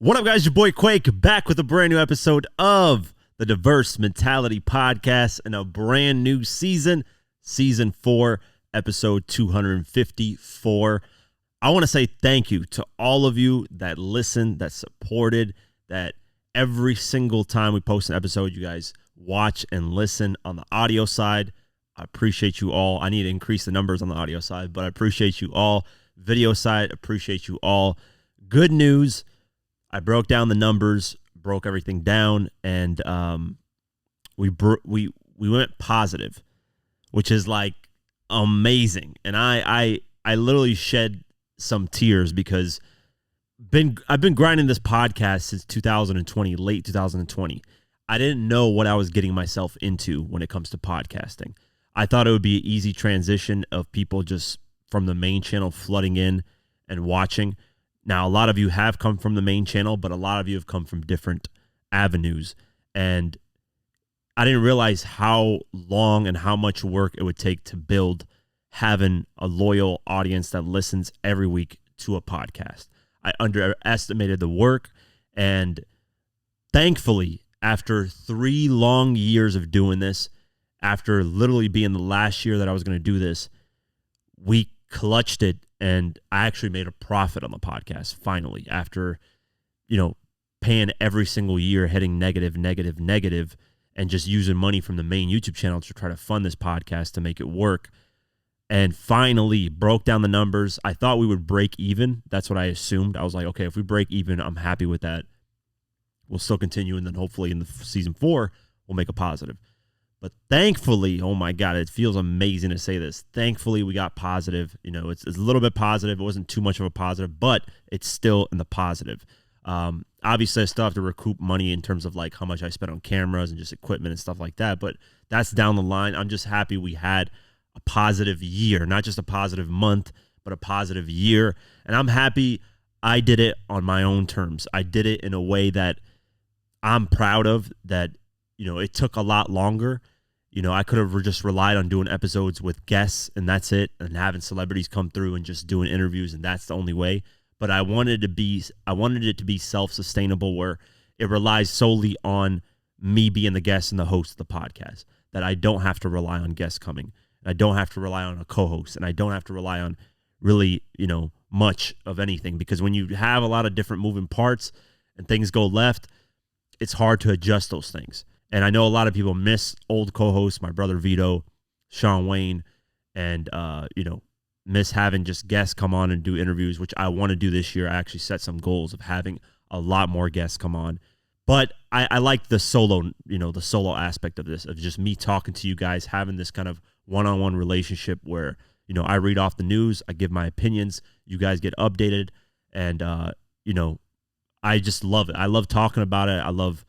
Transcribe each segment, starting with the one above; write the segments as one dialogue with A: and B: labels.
A: What up, guys? Your boy Quake back with a brand new episode of the Diverse Mentality Podcast in a brand new season, Season 4, Episode 254. I want to say thank you to all of you that listened, that supported, that every single time we post an episode, you guys watch and listen on the audio side. I appreciate you all. I need to increase the numbers on the audio side, but I appreciate you all. Video side, appreciate you all. Good news. I broke down the numbers, broke everything down, and we went positive, which is like amazing. And I literally shed some tears because I've been grinding this podcast since 2020, late 2020. I didn't know what I was getting myself into when it comes to podcasting. I thought it would be an easy transition of people just from the main channel flooding in and watching. Now, a lot of you have come from the main channel, but a lot of you have come from different avenues. And I didn't realize how long and how much work it would take to build having a loyal audience that listens every week to a podcast. I underestimated the work. And thankfully, after 3 long years of doing this, after literally being the last year that I was going to do this, we clutched it. And I actually made a profit on the podcast finally after, paying every single year, heading negative, and just using money from the main YouTube channel to try to fund this podcast to make it work. And finally broke down the numbers. I thought we would break even. That's what I assumed. I was like, okay, if we break even, I'm happy with that. We'll still continue. And then hopefully in the season 4, we'll make a positive. But thankfully, oh my God, it feels amazing to say this. Thankfully, we got positive. It's a little bit positive. It wasn't too much of a positive, but it's still in the positive. Obviously, I still have to recoup money in terms of like how much I spent on cameras and just equipment and stuff like that. But that's down the line. I'm just happy we had a positive year, not just a positive month, but a positive year. And I'm happy I did it on my own terms. I did it in a way that I'm proud of, that it took a lot longer. I could have just relied on doing episodes with guests and that's it, and having celebrities come through and just doing interviews, and that's the only way. But I wanted it to be self-sustainable, where it relies solely on me being the guest and the host of the podcast, that I don't have to rely on guests coming. I don't have to rely on a co-host, and I don't have to rely on really, much of anything, because when you have a lot of different moving parts and things go left, it's hard to adjust those things. And I know a lot of people miss old co-hosts, my brother Vito, Sean Wayne, and, miss having just guests come on and do interviews, which I want to do this year. I actually set some goals of having a lot more guests come on. But I like the solo, the solo aspect of this, of just me talking to you guys, having this kind of one-on-one relationship where, I read off the news, I give my opinions, you guys get updated, and, I just love it. I love talking about it. I love,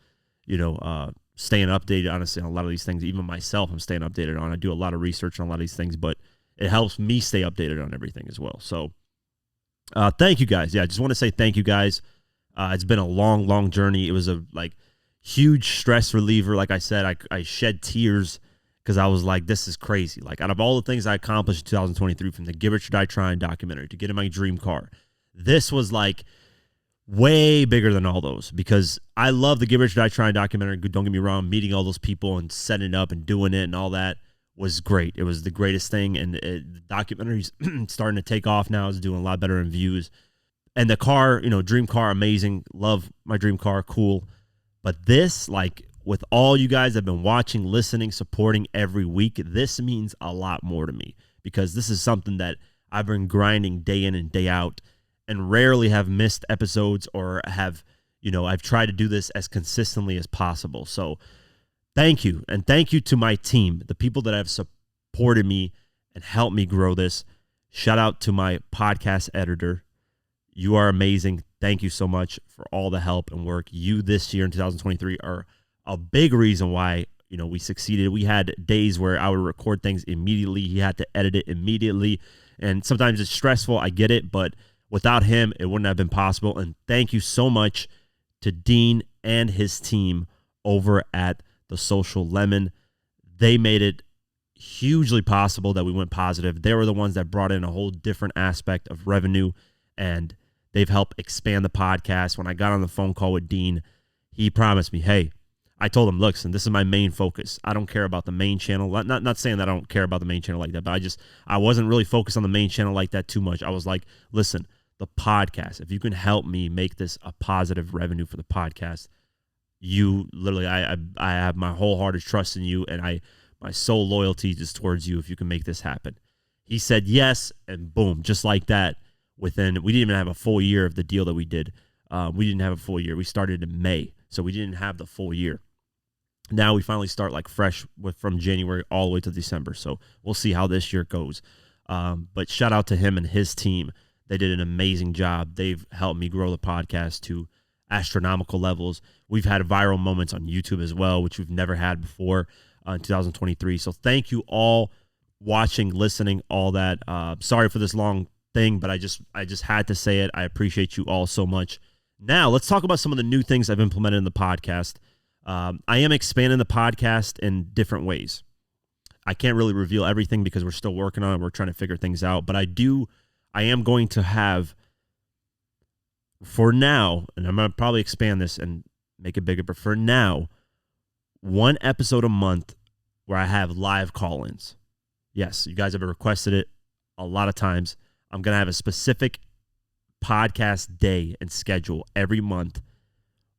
A: staying updated, honestly, on a lot of these things. Even myself, I'm staying updated on. I do a lot of research on a lot of these things, but it helps me stay updated on everything as well. So thank you guys. Yeah, I just want to say thank you guys. It's been a long, long journey. It was a huge stress reliever. Like I said, I shed tears because I was like, this is crazy. Like, out of all the things I accomplished in 2023, from the Give It Your Die Trying documentary to getting my dream car, this was like way bigger than all those, because I love the Give It Your Die Trying documentary. Don't get me wrong, meeting all those people and setting it up and doing it and all that was great. It was the greatest thing, and the documentary's starting to take off now. It's doing a lot better in views. And the car, dream car, amazing. Love my dream car, cool. But this, with all you guys that have been watching, listening, supporting every week, this means a lot more to me, because this is something that I've been grinding day in and day out, and rarely have missed episodes, or have, I've tried to do this as consistently as possible. So thank you. And thank you to my team, the people that have supported me and helped me grow this. Shout out to my podcast editor. You are amazing. Thank you so much for all the help and work. You this year in 2023 are a big reason why, we succeeded. We had days where I would record things immediately. He had to edit it immediately. And sometimes it's stressful. I get it, but without him, it wouldn't have been possible. And thank you so much to Dean and his team over at The Social Lemon. They made it hugely possible that we went positive. They were the ones that brought in a whole different aspect of revenue, and They've helped expand the podcast. When I got on the phone call with Dean, he promised me, hey, I told him, look, this is my main focus. I don't care about the main channel. Not saying that I don't care about the main channel like that, but I wasn't really focused on the main channel like that too much. I was like, listen, the podcast, if you can help me make this a positive revenue for the podcast, you literally, I have my wholehearted trust in you, and my sole loyalty is towards you if you can make this happen. He said yes, and boom, just like that. We didn't even have a full year of the deal that we did. We didn't have a full year. We started in May, so we didn't have the full year. Now we finally start like fresh from January all the way to December. So we'll see how this year goes. But shout out to him and his team. They did an amazing job. They've helped me grow the podcast to astronomical levels. We've had viral moments on YouTube as well, which we've never had before in 2023. So thank you all watching, listening, all that. Sorry for this long thing, but I just had to say it. I appreciate you all so much. Now let's talk about some of the new things I've implemented in the podcast. I am expanding the podcast in different ways. I can't really reveal everything because we're still working on it. We're trying to figure things out, but I am going to have, for now, and I'm going to probably expand this and make it bigger, but for now, one episode a month where I have live call-ins. Yes, you guys have requested it a lot of times. I'm going to have a specific podcast day and schedule every month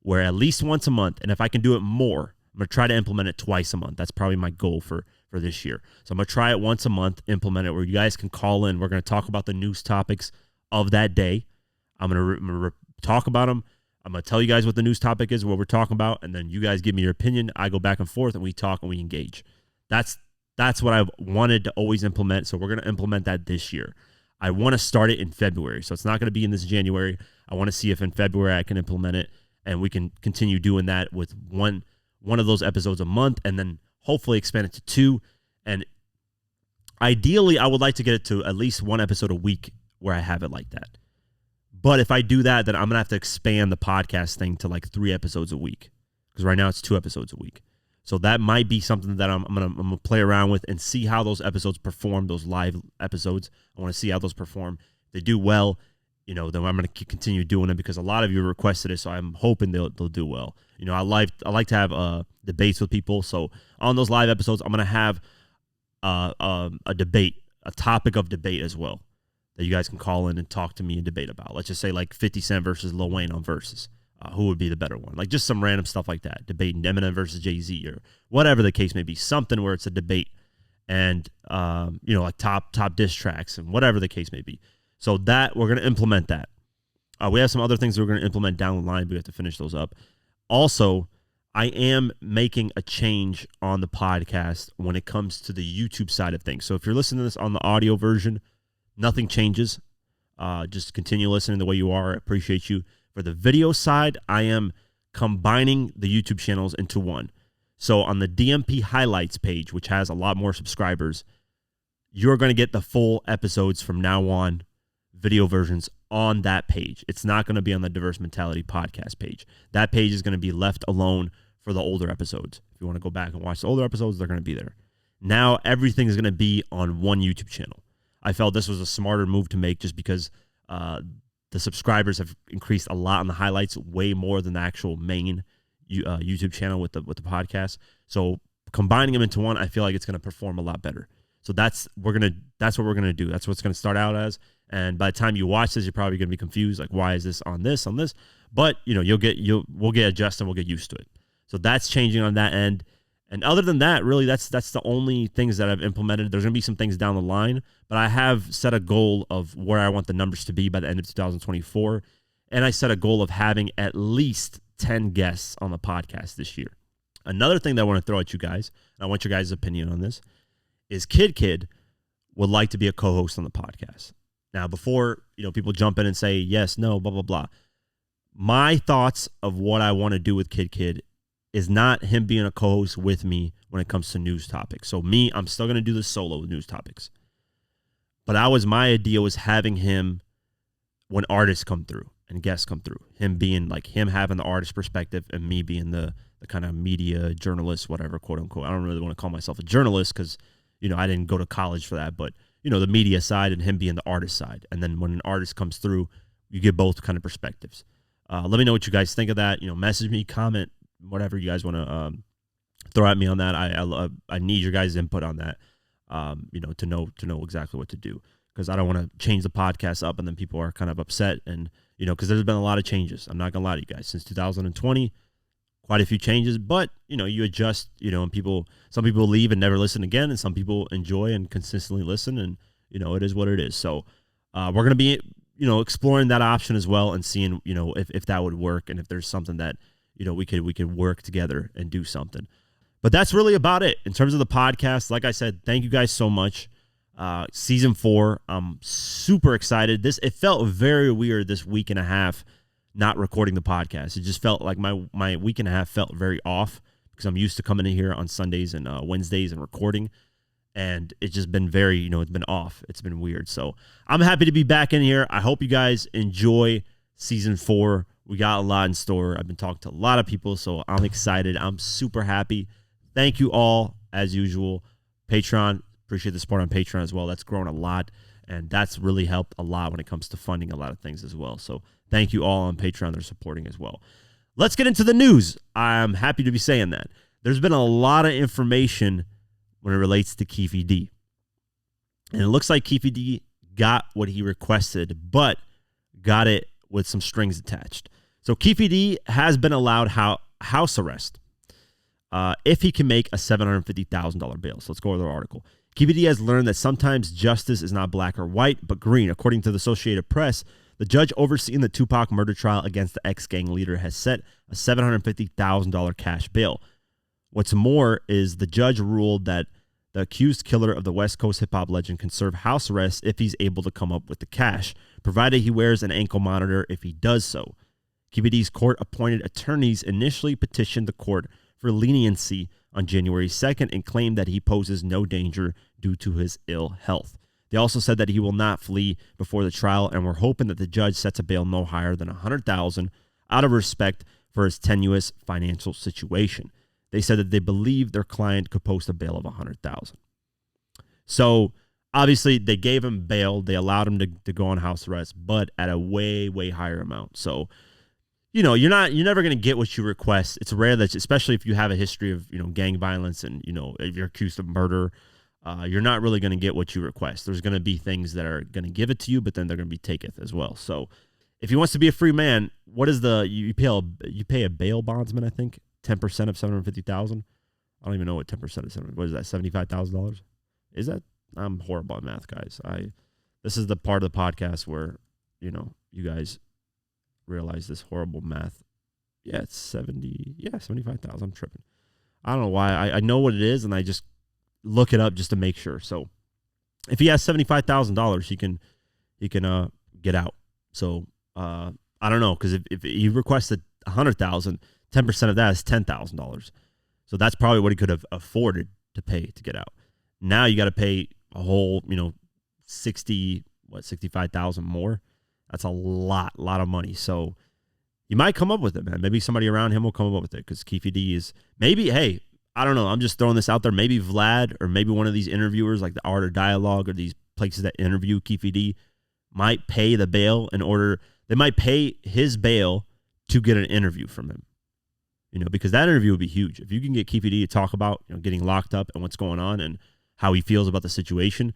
A: where at least once a month, and if I can do it more, I'm going to try to implement it twice a month. That's probably my goal for this year. So I'm going to try it once a month, implement it where you guys can call in. We're going to talk about the news topics of that day. I'm going to talk about them. I'm going to tell you guys what the news topic is, what we're talking about, and then you guys give me your opinion. I go back and forth, and we talk and we engage. That's what I've wanted to always implement, so we're going to implement that this year. I want to start it in February, so it's not going to be in this January. I want to see if in February I can implement it, and we can continue doing that with one of those episodes a month, and then hopefully expand it to 2. And ideally, I would like to get it to at least 1 episode a week where I have it like that. But if I do that, then I'm going to have to expand the podcast thing to like 3 episodes a week, because right now it's 2 episodes a week. So that might be something that I'm gonna play around with and see how those episodes perform, those live episodes. I want to see how those perform. If they do well, then I'm going to continue doing it because a lot of you requested it, so I'm hoping they'll do well. I like to have debates with people. So on those live episodes, I'm going to have a debate, a topic of debate as well that you guys can call in and talk to me and debate about. Let's just say like 50 Cent versus Lil Wayne on Versus. Who would be the better one? Like just some random stuff like that. Debating Eminem versus Jay-Z or whatever the case may be. Something where it's a debate and, like top diss tracks and whatever the case may be. So that we're going to implement that. We have some other things that we're going to implement down the line, but we have to finish those up. Also, I am making a change on the podcast when it comes to the YouTube side of things. So if you're listening to this on the audio version, nothing changes. Just continue listening the way you are. I appreciate you. For the video side, I am combining the YouTube channels into one. So on the DMP highlights page, which has a lot more subscribers, you're going to get the full episodes from now on, video versions on that page. It's not going to be on the Diverse Mentality podcast page. That page is going to be left alone for the older episodes. If you want to go back and watch the older episodes, they're going to be there. Now everything is going to be on one YouTube channel. I felt this was a smarter move to make just because the subscribers have increased a lot on the highlights, way more than the actual main YouTube channel with the podcast. So combining them into one, I feel like it's going to perform a lot better. So that's what we're gonna do. That's what it's going to start out as. And by the time you watch this, you're probably going to be confused, like why is this on this? But we'll get adjusted, and we'll get used to it. So that's changing on that end. And other than that, really, that's the only things that I've implemented. There's going to be some things down the line, but I have set a goal of where I want the numbers to be by the end of 2024. And I set a goal of having at least 10 guests on the podcast this year. Another thing that I want to throw at you guys, and I want your guys' opinion on this, is Kid would like to be a co-host on the podcast. Now, before people jump in and say yes, no, blah, blah, blah, my thoughts of what I want to do with Kid is not him being a co-host with me when it comes to news topics. So I'm still going to do this solo with news topics. But my idea was having him when artists come through and guests come through. Him being like him having the artist perspective and me being the kind of media journalist, whatever, quote unquote. I don't really want to call myself a journalist because, I didn't go to college for that. But, the media side and him being the artist side. And then when an artist comes through, you get both kind of perspectives. Let me know what you guys think of that. Message me, comment, whatever you guys want to throw at me on that. I need your guys' input on that. To know exactly what to do, because I don't want to change the podcast up and then people are kind of upset, and because there's been a lot of changes. I'm not gonna lie to you guys, since 2020, quite a few changes, but you adjust, and some people leave and never listen again, and some people enjoy and consistently listen, and it is what it is. So we're gonna be exploring that option as well, and seeing if that would work, and if there's something that we could work together and do something. But that's really about it in terms of the podcast. Like I said, thank you guys so much. Season 4, I'm super excited. It felt very weird this week and a half not recording the podcast. It just felt like my week and a half felt very off, because I'm used to coming in here on Sundays and Wednesdays and recording, and it's just been very, it's been off. It's been weird. So I'm happy to be back in here. I hope you guys enjoy Season 4. We got a lot in store. I've been talking to a lot of people, so I'm excited. I'm super happy. Thank you all, as usual. Patreon, appreciate the support on Patreon as well. That's grown a lot, and that's really helped a lot when it comes to funding a lot of things as well. So thank you all on Patreon that are supporting as well. Let's get into the news. I'm happy to be saying that. There's been a lot of information when it relates to Keefe D. And it looks like Keefe D got what he requested, but got it with some strings attached. So Keefe D has been allowed house arrest if he can make a $750,000 bail. So let's go over the article. Keefe D has learned that sometimes justice is not black or white, but green. According to the Associated Press, the judge overseeing the Tupac murder trial against the ex-gang leader has set a $750,000 cash bail. What's more is the judge ruled that the accused killer of the West Coast hip-hop legend can serve house arrest if he's able to come up with the cash, provided he wears an ankle monitor if he does so. Keefe D's court-appointed attorneys initially petitioned the court for leniency on January 2nd and claimed that he poses no danger due to his ill health. They also said that he will not flee before the trial, and were hoping that the judge sets a bail no higher than $100,000 out of respect for his tenuous financial situation. They said that they believe their client could post a bail of $100,000. So obviously they gave him bail. They allowed him to go on house arrest, but at a way, way higher amount. So you're never going to get what you request. It's rare that, especially if you have a history of, gang violence and, if you're accused of murder, you're not really going to get what you request. There's going to be things that are going to give it to you, but then they're going to be taketh as well. So if he wants to be a free man, what is you pay a bail bondsman, I think, 10% of $750,000. I don't even know what 10% of what is that, $75,000? Is that? I'm horrible at math, guys. This is the part of the podcast where, you guys realize this horrible math. Yeah, it's 75,000. I'm tripping. I don't know why. I know what it is, and I just look it up just to make sure. So if he has $75,000, he can get out. So I don't know, because if he requested $100,000, 10% of that is $10,000. So that's probably what he could have afforded to pay to get out. Now you got to pay a whole, 65,000 more. That's a lot of money. So you might come up with it, man. Maybe somebody around him will come up with it, because Keefe D is maybe, hey, I don't know. I'm just throwing this out there. Maybe Vlad, or maybe one of these interviewers like the Art of Dialogue, or these places that interview Keefe D, might pay the bail they might pay his bail to get an interview from him. Because that interview would be huge. If you can get Keefe D to talk about, getting locked up and what's going on and how he feels about the situation,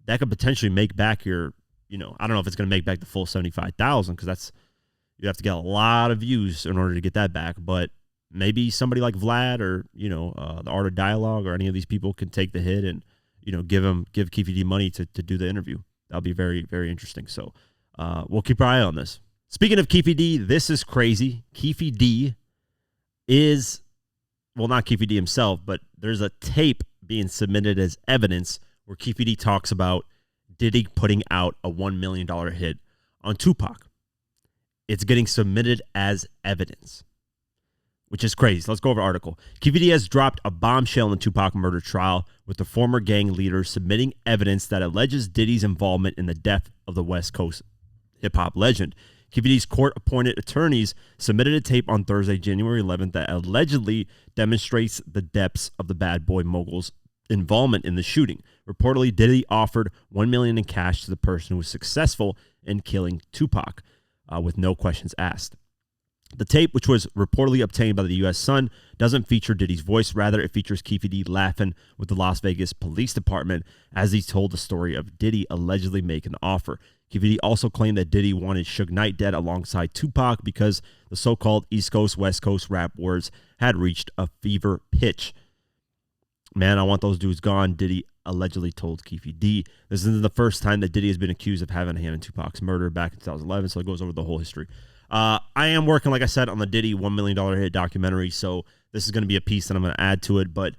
A: that could potentially make back your, I don't know if it's going to make back the full 75,000, because you have to get a lot of views in order to get that back. But maybe somebody like Vlad, or, the Art of Dialogue, or any of these people can take the hit and, give Keefe D money to do the interview. That'll be very, very interesting. So we'll keep our eye on this. Speaking of Keefe D, this is crazy. Keefe D is, well, not Keefe D himself, but there's a tape being submitted as evidence where Keefe D talks about Diddy putting out a $1 million hit on Tupac. It's getting submitted as evidence, which is crazy. Let's go over the article. Keefe D has dropped a bombshell in the Tupac murder trial, with the former gang leader submitting evidence that alleges Diddy's involvement in the death of the West Coast hip-hop legend. Keefe D's court-appointed attorneys submitted a tape on Thursday, January 11th, that allegedly demonstrates the depths of the bad boy mogul's involvement in the shooting. Reportedly, Diddy offered $1 million in cash to the person who was successful in killing Tupac. with no questions asked. The tape, which was reportedly obtained by the U.S. Sun, doesn't feature Diddy's voice. Rather, it features Keefe D laughing with the Las Vegas Police Department as he told the story of Diddy allegedly making the offer. Keefe D also claimed that Diddy wanted Suge Knight dead alongside Tupac because the so-called East Coast, West Coast rap wars had reached a fever pitch. Man, I want those dudes gone, Diddy allegedly told Keefe D. This isn't the first time that Diddy has been accused of having a hand in Tupac's murder back in 2011, so it goes over the whole history. I am working, like I said, on the Diddy $1 million hit documentary, so this is going to be a piece that I'm going to add to it, but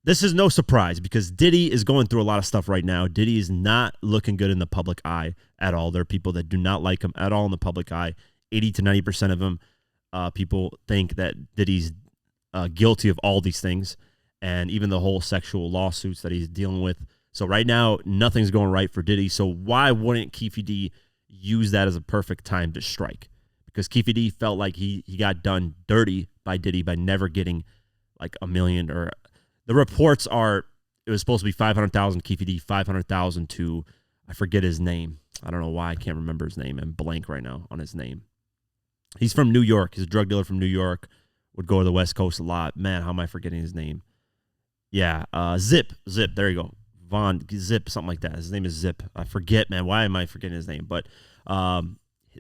A: this is no surprise because Diddy is going through a lot of stuff right now. Diddy is not looking good in the public eye at all. There are people that do not like him at all in the public eye. 80 to 90% of them, people think that Diddy's guilty of all these things, and even the whole sexual lawsuits that he's dealing with. So right now, nothing's going right for Diddy, so why wouldn't Keefe D use that as a perfect time to strike? Because Keefe D felt like he got done dirty by Diddy by never getting like $1 million, or the reports are it was supposed to be 500,000 Keefe D, 500,000 to, I forget his name. I don't know why I can't remember his name. I'm blank right now on his name. He's from New York. He's a drug dealer from New York. Would go to the West Coast a lot. Man, how am I forgetting his name? Yeah, Zip. There you go. Von Zip, something like that. His name is Zip. I forget, man. Why am I forgetting his name? But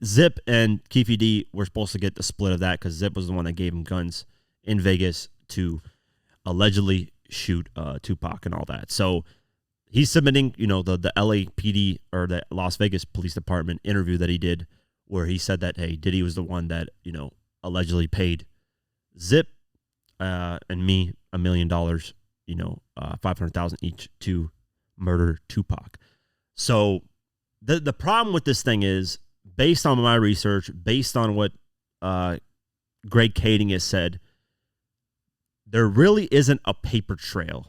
A: Zip and Keefe D were supposed to get the split of that because Zip was the one that gave him guns in Vegas to allegedly shoot Tupac and all that. So he's submitting, the LAPD or the Las Vegas Police Department interview that he did where he said that, hey, Diddy was the one that, allegedly paid Zip and me $1 million, 500,000 each to murder Tupac. So the problem with this thing is, based on my research, based on what Greg Kading has said, there really isn't a paper trail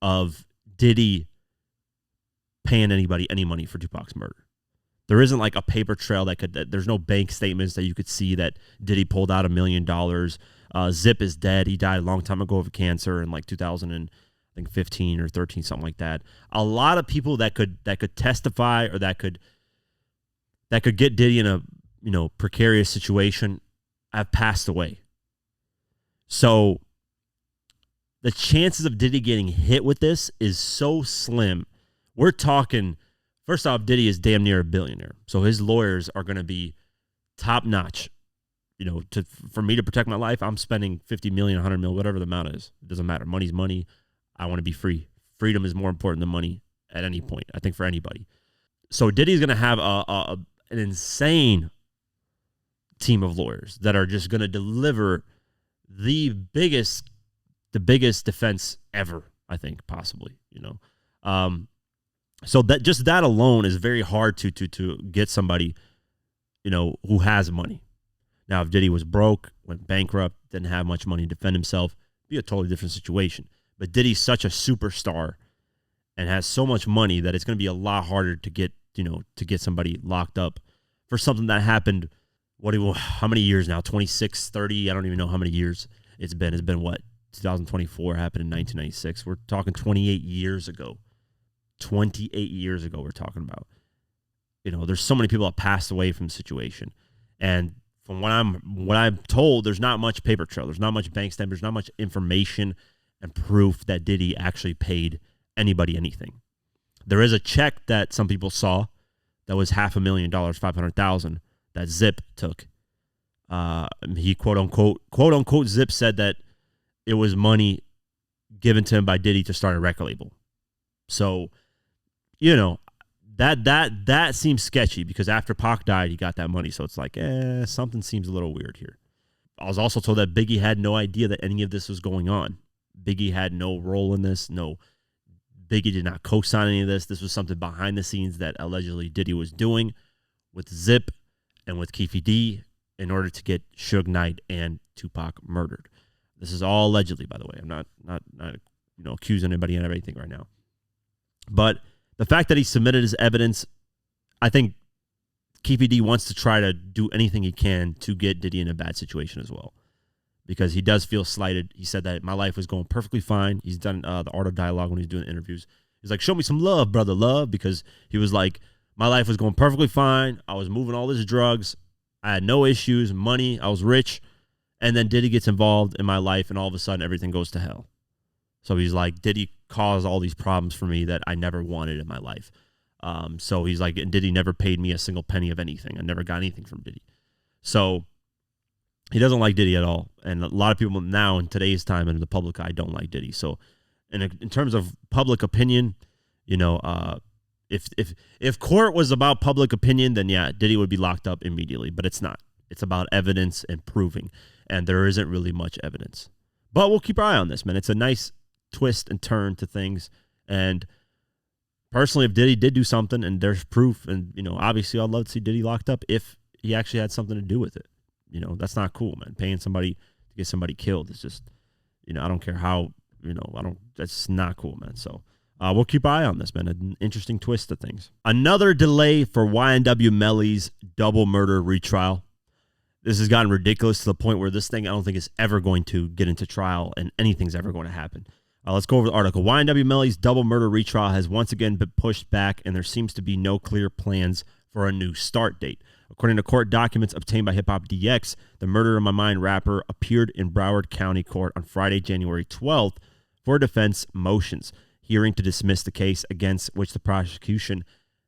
A: of Diddy paying anybody any money for Tupac's murder. There isn't like a paper trail there's no bank statements that you could see that Diddy pulled out $1 million. Zip is dead. He died a long time ago of cancer in like 2015 or 13, something like that. A lot of people that could testify or that could get Diddy in a precarious situation have passed away. So the chances of Diddy getting hit with this is so slim. We're talking, first off, Diddy is damn near a billionaire. So his lawyers are going to be top notch. For me to protect my life, I'm spending $50 million, $100 million, whatever the amount is. It doesn't matter. Money's money. I want to be free. Freedom is more important than money at any point, I think, for anybody. So Diddy's going to have an insane team of lawyers that are just going to deliver the biggest defense ever, I think, possibly, So that alone is very hard to get somebody, who has money. Now, if Diddy was broke, went bankrupt, didn't have much money to defend himself, it'd be a totally different situation. But Diddy's such a superstar and has so much money that it's going to be a lot harder to get somebody locked up for something that happened. How many years now? 26, 30? I don't even know how many years it's been. It's been what? 2024 happened in 1996. We're talking 28 years ago. 28 years ago we're talking about. There's so many people that passed away from the situation. And from what I'm told, there's not much paper trail. There's not much bank statement. There's not much information and proof that Diddy actually paid anybody anything. There is a check that some people saw that was $500,000, 500,000 that Zip took. He quote unquote Zip said that it was money given to him by Diddy to start a record label. So, that seems sketchy because after Pac died, he got that money. So it's like, something seems a little weird here. I was also told that Biggie had no idea that any of this was going on. Biggie had no role in this. Biggie did not co-sign any of this. This was something behind the scenes that allegedly Diddy was doing with Zip and with Keefe D in order to get Suge Knight and Tupac murdered. This is all allegedly, by the way. I'm not accusing anybody of anything right now. But the fact that he submitted his evidence, I think Keefe D wants to try to do anything he can to get Diddy in a bad situation as well, because he does feel slighted. He said that my life was going perfectly fine. He's done the Art of Dialogue when he's doing interviews. He's like, show me some love, brother, love, because he was like, My life was going perfectly fine. I was moving all these drugs. I had no issues, money. I was rich. And then Diddy gets involved in my life, and all of a sudden everything goes to hell. So he's like, Diddy caused all these problems for me that I never wanted in my life. So he's like, and Diddy never paid me a single penny of anything. I never got anything from Diddy. So he doesn't like Diddy at all. And a lot of people now in today's time and in the public eye don't like Diddy. So in terms of public opinion, if court was about public opinion, then yeah, Diddy would be locked up immediately. But it's not. It's about evidence and proving. And there isn't really much evidence. But we'll keep our eye on this, man. It's a nice twist and turn to things. And personally, if Diddy did do something and there's proof, and, obviously I'd love to see Diddy locked up if he actually had something to do with it. That's not cool, man. Paying somebody to get somebody killed is just, I don't care how, that's not cool, man. So we'll keep our eye on this, man. An interesting twist to things. Another delay for YNW Melly's double murder retrial. This has gotten ridiculous to the point where this thing I don't think is ever going to get into trial and anything's ever going to happen. Let's go over the article. YNW Melly's double murder retrial has once again been pushed back, and there seems to be no clear plans for a new start date. According to court documents obtained by Hip Hop DX, the Murder on My Mind rapper appeared in Broward County Court on Friday, January 12th for defense motions, hearing to dismiss the case against which the prosecution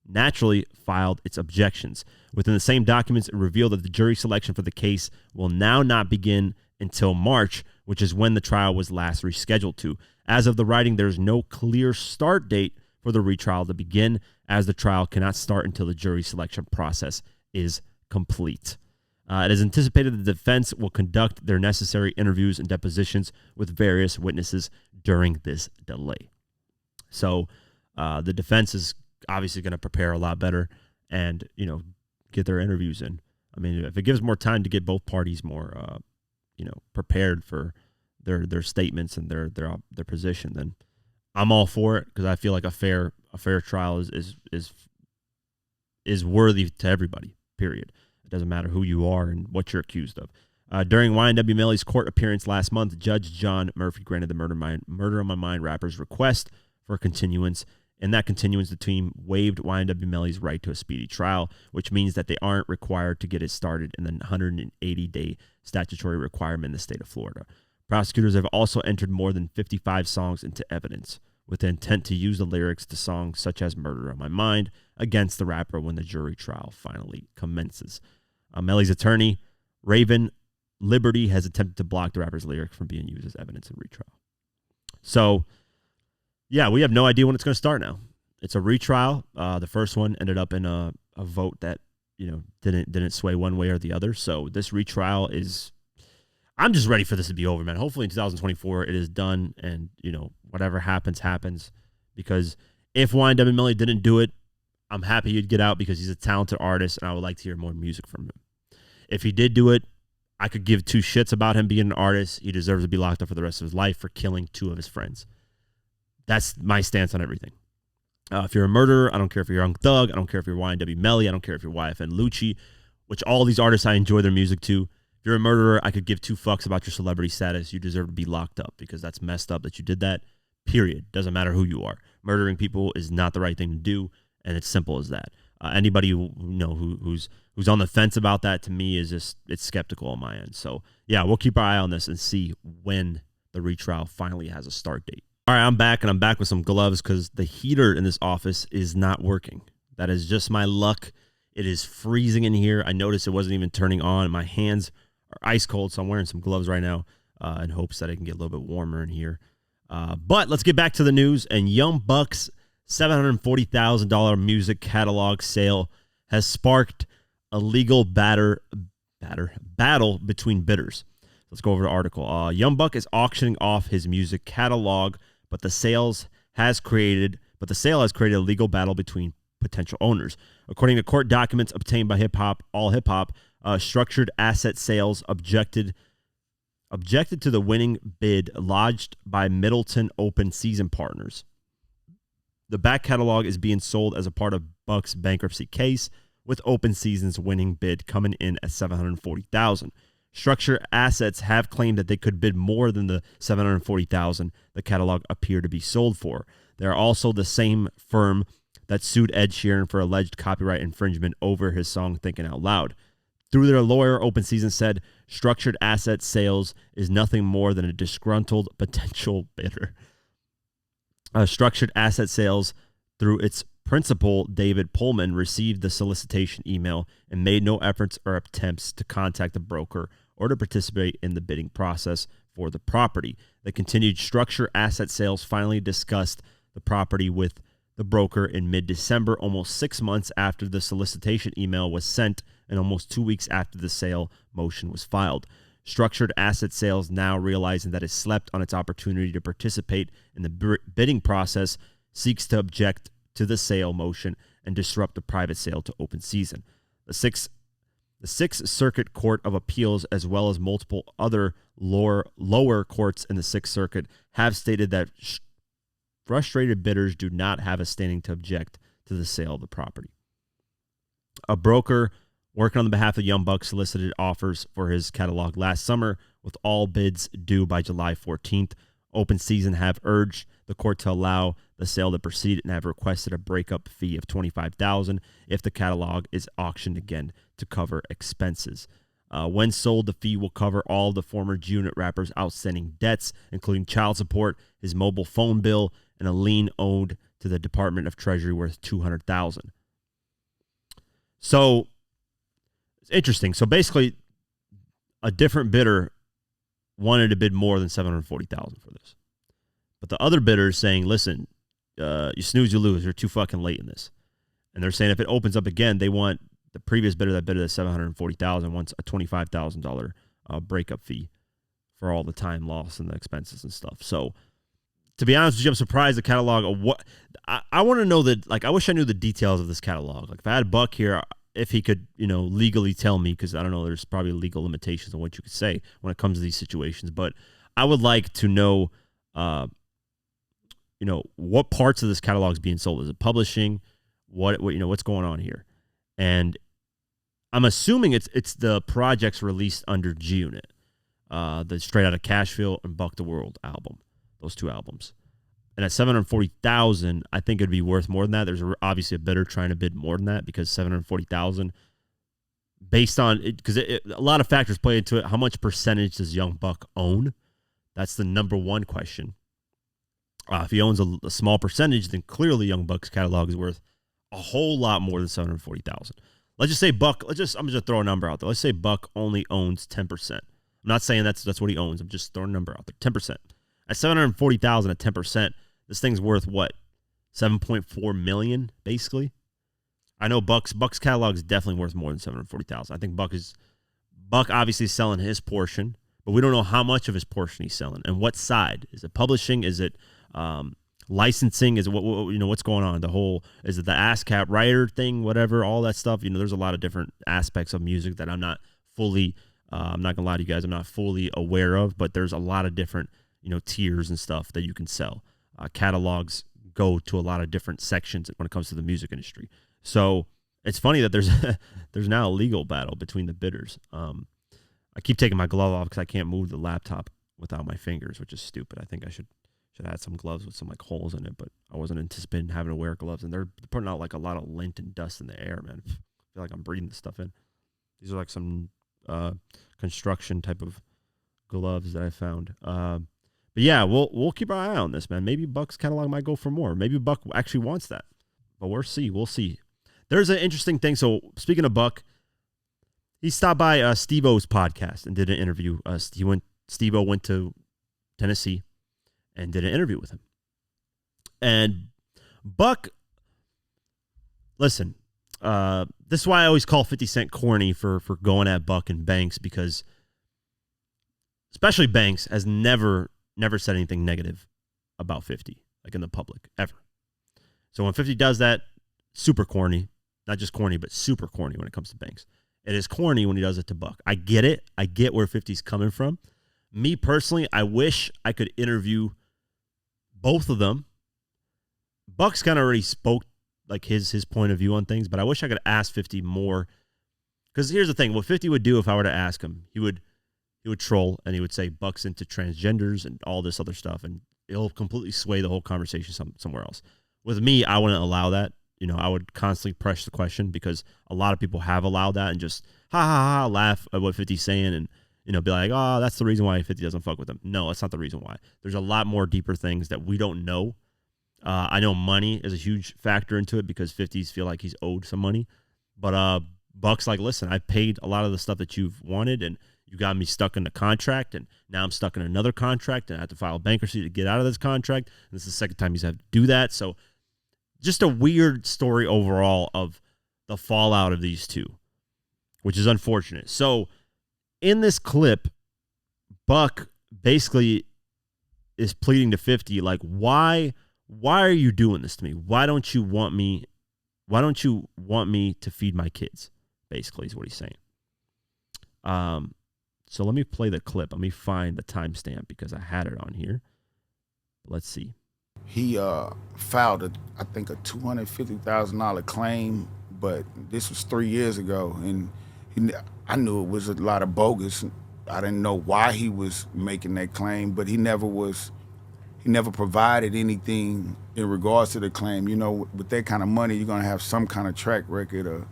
A: naturally filed its objections. Within the same documents, it revealed that the jury selection for the case will now not begin until March, which is when the trial was last rescheduled to. As of the writing, there is no clear start date for the retrial to begin, as the trial cannot start until the jury selection process is complete. It is anticipated that the defense will conduct their necessary interviews and depositions with various witnesses during this delay. So the defense is obviously going to prepare a lot better and, get their interviews in. I mean, if it gives more time to get both parties more, prepared for their statements and their position, then I'm all for it, because I feel like a fair trial is worthy to everybody, period. It doesn't matter who you are and what you're accused of. During YNW Melly's court appearance last month, Judge John Murphy granted the Murder on My Mind rapper's request for a continuance. In that continuance, the team waived YNW Melly's right to a speedy trial, which means that they aren't required to get it started in the 180-day statutory requirement in the state of Florida. Prosecutors have also entered more than 55 songs into evidence, with the intent to use the lyrics to songs such as Murder on My Mind against the rapper when the jury trial finally commences. Melly's attorney, Raven Liberty, has attempted to block the rapper's lyrics from being used as evidence in retrial. So, yeah, we have no idea when it's going to start now. It's a retrial. The first one ended up in a vote that, didn't sway one way or the other. So this retrial is, I'm just ready for this to be over, man. Hopefully in 2024 it is done, and, whatever happens, happens. Because if YNW Melly didn't do it, I'm happy he'd get out, because he's a talented artist and I would like to hear more music from him. If he did do it, I could give two shits about him being an artist. He deserves to be locked up for the rest of his life for killing two of his friends. That's my stance on everything. If you're a murderer, I don't care if you're Young Thug. I don't care if you're YNW Melly. I don't care if you're YFN Lucci, which all these artists I enjoy their music to. If you're a murderer, I could give two fucks about your celebrity status. You deserve to be locked up, because that's messed up that you did that, period. Doesn't matter who you are. Murdering people is not the right thing to do, and it's simple as that. Anybody who's on the fence about that, to me, is just, it's skeptical on my end. So, yeah, we'll keep our eye on this and see when the retrial finally has a start date. All right, I'm back, and I'm back with some gloves, because the heater in this office is not working. That is just my luck. It is freezing in here. I noticed it wasn't even turning on. My hands are ice cold, so I'm wearing some gloves right now in hopes that I can get a little bit warmer in here. But let's get back to the news. And Young Buck's $740,000 music catalog sale has sparked a legal battle between bidders. Let's go over the article. Young Buck is auctioning off his music catalog, but the sale has created a legal battle between potential owners. According to court documents obtained by All Hip Hop, Structured Asset Sales objected to the winning bid lodged by Middleton Open Season Partners. The back catalog is being sold as a part of Buck's bankruptcy case, with Open Season's winning bid coming in at $740,000. Structure Assets have claimed that they could bid more than the $740,000 the catalog appeared to be sold for. They are also the same firm that sued Ed Sheeran for alleged copyright infringement over his song Thinking Out Loud. Through their lawyer, Open Season said structured asset sales is nothing more than a disgruntled potential bidder. Structured asset sales, through its principal, David Pullman, received the solicitation email and made no efforts or attempts to contact the broker or to participate in the bidding process for the property. The continued structured asset sales finally discussed the property with the broker in mid-December, almost 6 months after the solicitation email was sent and almost 2 weeks after the sale motion was filed. Structured asset sales, now realizing that it slept on its opportunity to participate in the bidding process, seeks to object to the sale motion and disrupt the private sale to Open Season. The Sixth Circuit Court of Appeals, as well as multiple other lower courts in the Sixth Circuit, have stated that frustrated bidders do not have a standing to object to the sale of the property. A broker working on the behalf of Young Buck solicited offers for his catalog last summer, with all bids due by July 14th. Open Season have urged the court to allow the sale to proceed and have requested a breakup fee of $25,000 if the catalog is auctioned again to cover expenses. When sold, the fee will cover all of the former G-Unit rapper's outstanding debts, including child support, his mobile phone bill, and a lien owed to the Department of Treasury worth $200,000. So it's interesting. So basically, a different bidder wanted to bid more than $740,000 for this, but the other bidder is saying, "Listen, you snooze, you lose. You're too fucking late in this." And they're saying if it opens up again, they want the previous bidder that bid at $740,000 wants a $25,000 breakup fee for all the time lost and the expenses and stuff. So, to be honest with you, I'm surprised the catalog of what I want to know that. Like, I wish I knew the details of this catalog. Like, if I had Buck here, if he could, legally tell me, because I don't know, there's probably legal limitations on what you could say when it comes to these situations. But I would like to know, what parts of this catalog is being sold. Is it publishing? What's going on here? And I'm assuming it's the projects released under G-Unit, the Straight Outta Cashville and Buck the World album. Those two albums. And at $740,000, I think it'd be worth more than that. There's obviously a bidder trying to bid more than that, because $740,000, based on it, because a lot of factors play into it. How much percentage does Young Buck own? That's the number one question. If he owns a small percentage, then clearly Young Buck's catalog is worth a whole lot more than $740,000. Let's just say Buck. I'm just gonna throw a number out there. Let's say Buck only owns 10%. I'm not saying that's what he owns. I'm just throwing a number out there. 10%. At $740,000 at 10%, this thing's worth what? $7.4 million, basically. I know Buck's catalog is definitely worth more than $740,000. I think Buck obviously is selling his portion, but we don't know how much of his portion he's selling and what side. Is it publishing? Is it licensing? Is it what's going on? Is it the ASCAP writer thing? Whatever, all that stuff. There's a lot of different aspects of music that I'm not fully. I'm not gonna lie to you guys. I'm not fully aware of, but there's a lot of different tiers and stuff that you can sell. Catalogs go to a lot of different sections when it comes to the music industry. So it's funny that there's now a legal battle between the bidders. I keep taking my glove off because I can't move the laptop without my fingers, which is stupid. I think I should add some gloves with some like holes in it, but I wasn't anticipating having to wear gloves, and they're putting out like a lot of lint and dust in the air, man. I feel like I'm breathing this stuff in. These are like some construction type of gloves that I found. But yeah, we'll keep our eye on this, man. Maybe Buck's catalog might go for more. Maybe Buck actually wants that, but we'll see. We'll see. There's an interesting thing. So speaking of Buck, he stopped by Steve-O's podcast and did an interview. Steve-O went to Tennessee and did an interview with him. And Buck, listen, this is why I always call 50 Cent corny for going at Buck and Banks, because especially Banks has never said anything negative about 50, like in the public, ever. So when 50 does that, super corny, not just corny, but super corny when it comes to Banks. It is corny when he does it to Buck. I get it. I get where 50's coming from. Me personally, I wish I could interview both of them. Buck's kind of already spoke like his point of view on things, but I wish I could ask 50 more. Because here's the thing. What 50 would do if I were to ask him, he would troll, and he would say Buck's into transgenders and all this other stuff, and it'll completely sway the whole conversation somewhere else. With me, I wouldn't allow that. I would constantly press the question because a lot of people have allowed that and just laugh at what 50's saying and, be like, oh, that's the reason why 50 doesn't fuck with them. No, that's not the reason why. There's a lot more deeper things that we don't know. I know money is a huge factor into it because 50s feel like he's owed some money. But Buck's like, listen, I paid a lot of the stuff that you've wanted and you got me stuck in a contract and now I'm stuck in another contract and I have to file bankruptcy to get out of this contract. And this is the second time he's had to do that. So just a weird story overall of the fallout of these two, which is unfortunate. So in this clip, Buck basically is pleading to 50, like, why are you doing this to me? Why don't you want me to feed my kids? Basically is what he's saying. So let me play the clip. Let me find the timestamp because I had it on here. Let's see.
B: He filed I think a $250,000 claim, but this was 3 years ago, and I knew it was a lot of bogus. I didn't know why he was making that claim, but he never provided anything in regards to the claim. With that kind of money, you're gonna have some kind of track record of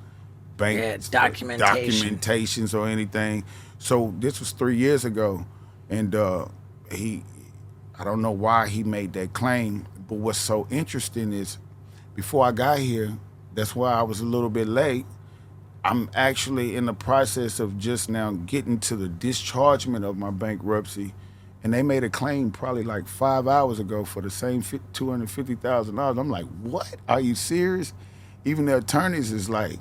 B: bank documentations or anything. So this was 3 years ago, and I don't know why he made that claim, but what's so interesting is before I got here, that's why I was a little bit late. I'm actually in the process of just now getting to the dischargement of my bankruptcy, and they made a claim probably like 5 hours ago for the same $250,000. I'm like, what? Are you serious? Even the attorneys is like,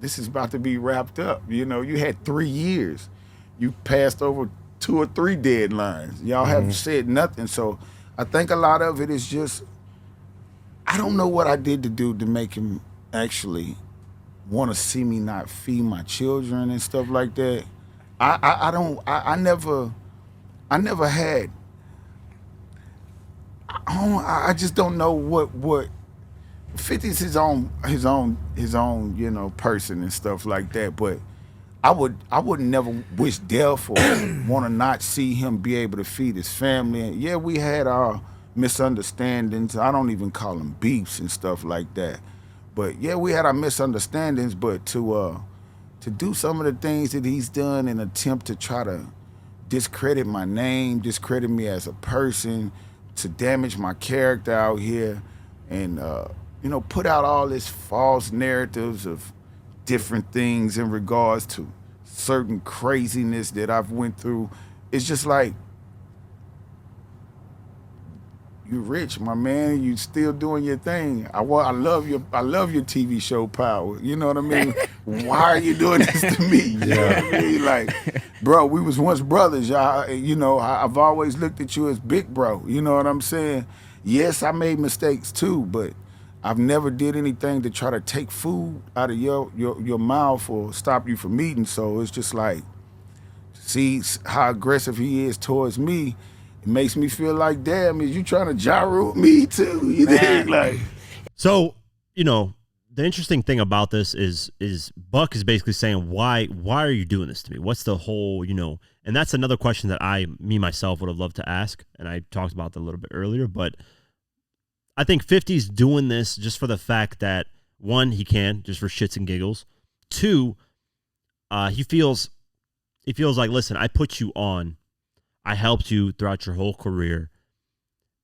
B: this is about to be wrapped up. You had 3 years. You passed over 2 or 3 deadlines. Y'all haven't said nothing. So I think a lot of it is just, I don't know what I did to do to make him actually want to see me not feed my children and stuff like that. I never had, I just don't know what 50's his own person and stuff like that, but I would never wish death or want to not see him be able to feed his family. And yeah, we had our misunderstandings. I don't even call them beefs and stuff like that. But yeah, we had our misunderstandings. But to do some of the things that he's done and attempt to try to discredit my name, discredit me as a person, to damage my character out here, and put out all this false narratives of different things in regards to certain craziness that I've went through. It's just like, you rich, my man. You still doing your thing. I love your TV show Power. You know what I mean? Why are you doing this to me? You know what I mean? Like, bro, we was once brothers. I've always looked at you as big bro. You know what I'm saying? Yes, I made mistakes too, but I've never did anything to try to take food out of your mouth or stop you from eating. So it's just like, see how aggressive he is towards me. It makes me feel like, damn, is you trying to gyro me too? You think? Like,
A: so the interesting thing about this is Buck is basically saying, why are you doing this to me? What's the whole, and that's another question that me myself would have loved to ask, and I talked about that a little bit earlier, but I think 50's doing this just for the fact that, one, he can, just for shits and giggles. Two, he feels like, listen, I put you on. I helped you throughout your whole career.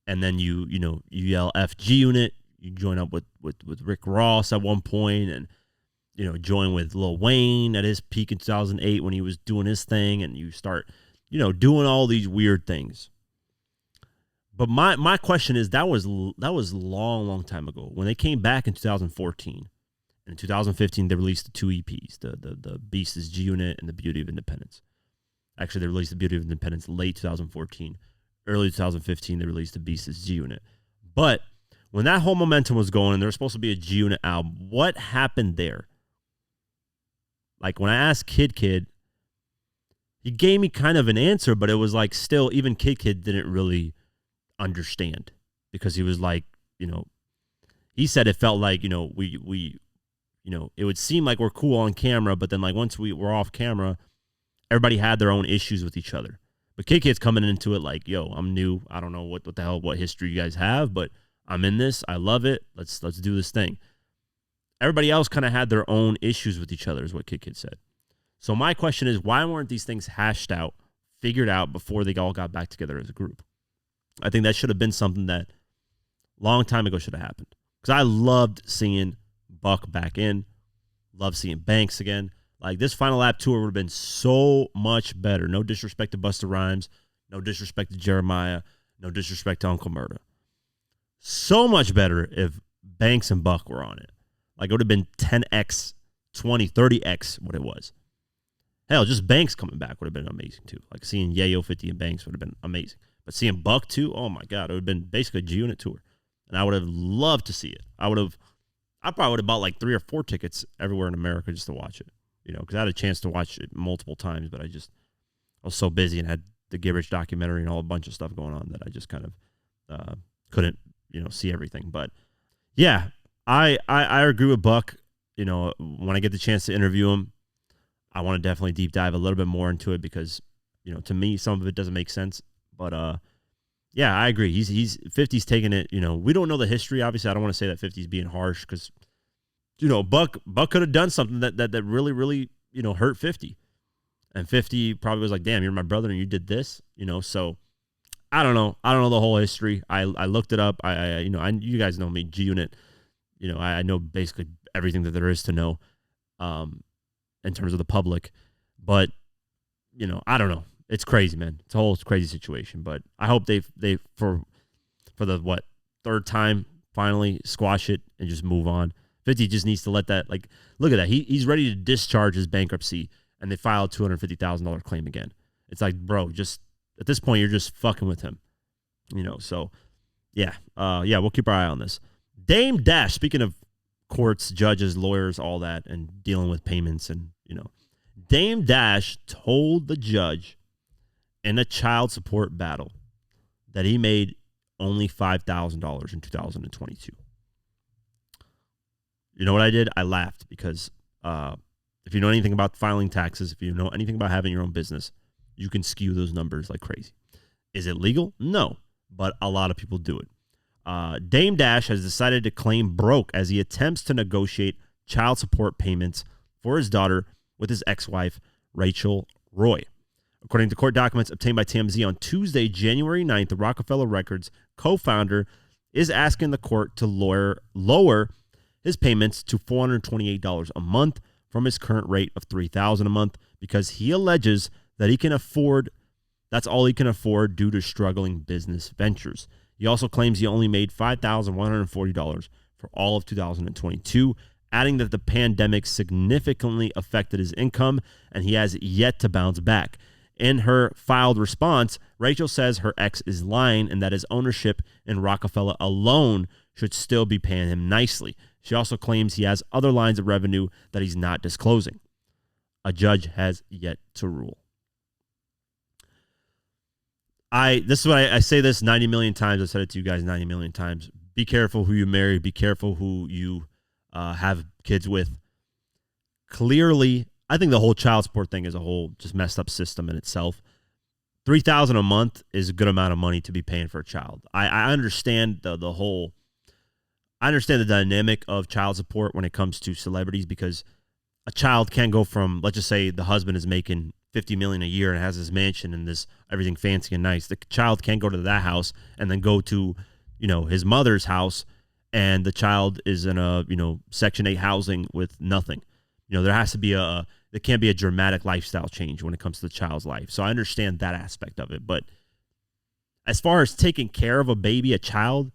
A: And then you yell FG Unit. You join up with Rick Ross at one point and, join with Lil Wayne at his peak in 2008 when he was doing his thing. And you start, doing all these weird things. But my question is, that was long time ago. When they came back in 2014, and in 2015 they released the 2 EPs, the Beast is G Unit and the Beauty of Independence. Actually, they released the Beauty of Independence late 2014, early 2015 they released the Beast is G Unit. But when that whole momentum was going, and there was supposed to be a G Unit album, what happened there? Like when I asked Kid, he gave me kind of an answer, but it was like still, even Kid didn't really understand, because he was like, he said it felt like, we it would seem like we're cool on camera, but then like once we were off camera, everybody had their own issues with each other. But Kid's coming into it like, yo, I'm new. I don't know what history you guys have, but I'm in this. I love it. Let's do this thing. Everybody else kind of had their own issues with each other, is what Kid said. So my question is, why weren't these things hashed out, figured out before they all got back together as a group? I think that should have been something that long time ago should have happened. Because I loved seeing Buck back in, loved seeing Banks again. Like, this Final Lap tour would have been so much better. No disrespect to Busta Rhymes, no disrespect to Jeremiah, no disrespect to Uncle Murda. So much better if Banks and Buck were on it. Like, it would have been 10x, 20, 30x what it was. Hell, just Banks coming back would have been amazing, too. Like, seeing Yayo, 50, and Banks would have been amazing. But seeing Buck, too, oh, my God, it would have been basically a G-Unit tour. And I would have loved to see it. I probably would have bought like 3 or 4 tickets everywhere in America just to watch it. You know, because I had a chance to watch it multiple times, but I was so busy and had the Gibberish documentary and all a bunch of stuff going on that I just kind of couldn't, see everything. But yeah, I agree with Buck. You know, when I get the chance to interview him, I want to definitely deep dive a little bit more into it because, to me, some of it doesn't make sense. But yeah, I agree. He's 50's taking it. We don't know the history. Obviously, I don't want to say that 50's being harsh because, Buck could have done something that really, really, hurt 50. And 50 probably was like, damn, you're my brother and you did this, So I don't know. I don't know the whole history. I looked it up. You guys know me, G-Unit. I know basically everything that there is to know in terms of the public. But, I don't know. It's crazy, man. It's a whole crazy situation. But I hope they for the third time finally squash it and just move on. 50 just needs to let that, look at that. He's ready to discharge his bankruptcy, and they filed a $250,000 claim again. It's like, bro, just at this point, you're just fucking with him. So yeah, we'll keep our eye on this. Dame Dash, speaking of courts, judges, lawyers, all that, and dealing with payments, and Dame Dash told the judge in a child support battle that he made only $5,000 in 2022. You know what I did? I laughed because if you know anything about filing taxes, if you know anything about having your own business, you can skew those numbers like crazy. Is it legal? No, but a lot of people do it. Dame Dash has decided to claim broke as he attempts to negotiate child support payments for his daughter with his ex-wife, Rachel Roy. According to court documents obtained by TMZ on Tuesday, January 9th, the Rockefeller Records co-founder is asking the court to lower his payments to $428 a month from his current rate of $3,000 a month because he alleges that that's all he can afford due to struggling business ventures. He also claims he only made $5,140 for all of 2022, adding that the pandemic significantly affected his income and he has yet to bounce back. In her filed response, Rachel says her ex is lying and that his ownership in Rockefeller alone should still be paying him nicely. She also claims he has other lines of revenue that he's not disclosing. A judge has yet to rule. This is what I say this 90 million times. I said it to you guys 90 million times. Be careful who you marry. Be careful who you have kids with. Clearly, I think the whole child support thing is a whole just messed up system in itself. $3,000 a month is a good amount of money to be paying for a child. I understand I understand the dynamic of child support when it comes to celebrities because a child can go from, let's just say the husband is making $50 million a year and has his mansion and this everything fancy and nice. The child can go to that house and then go to, his mother's house, and the child is in a, Section 8 housing with nothing. There has to be there can't be a dramatic lifestyle change when it comes to the child's life. So I understand that aspect of it. But as far as taking care of a child,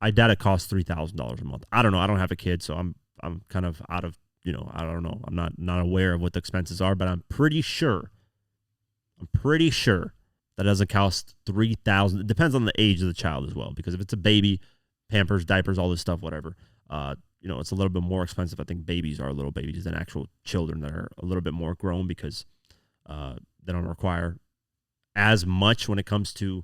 A: I doubt it costs $3,000 a month. I don't know. I don't have a kid, so I'm kind of out of, I don't know. I'm not aware of what the expenses are, but I'm pretty sure that doesn't cost $3,000. It depends on the age of the child as well, because if it's a baby, Pampers, diapers, all this stuff, whatever, it's a little bit more expensive. I think babies are little babies than actual children that are a little bit more grown because they don't require as much when it comes to,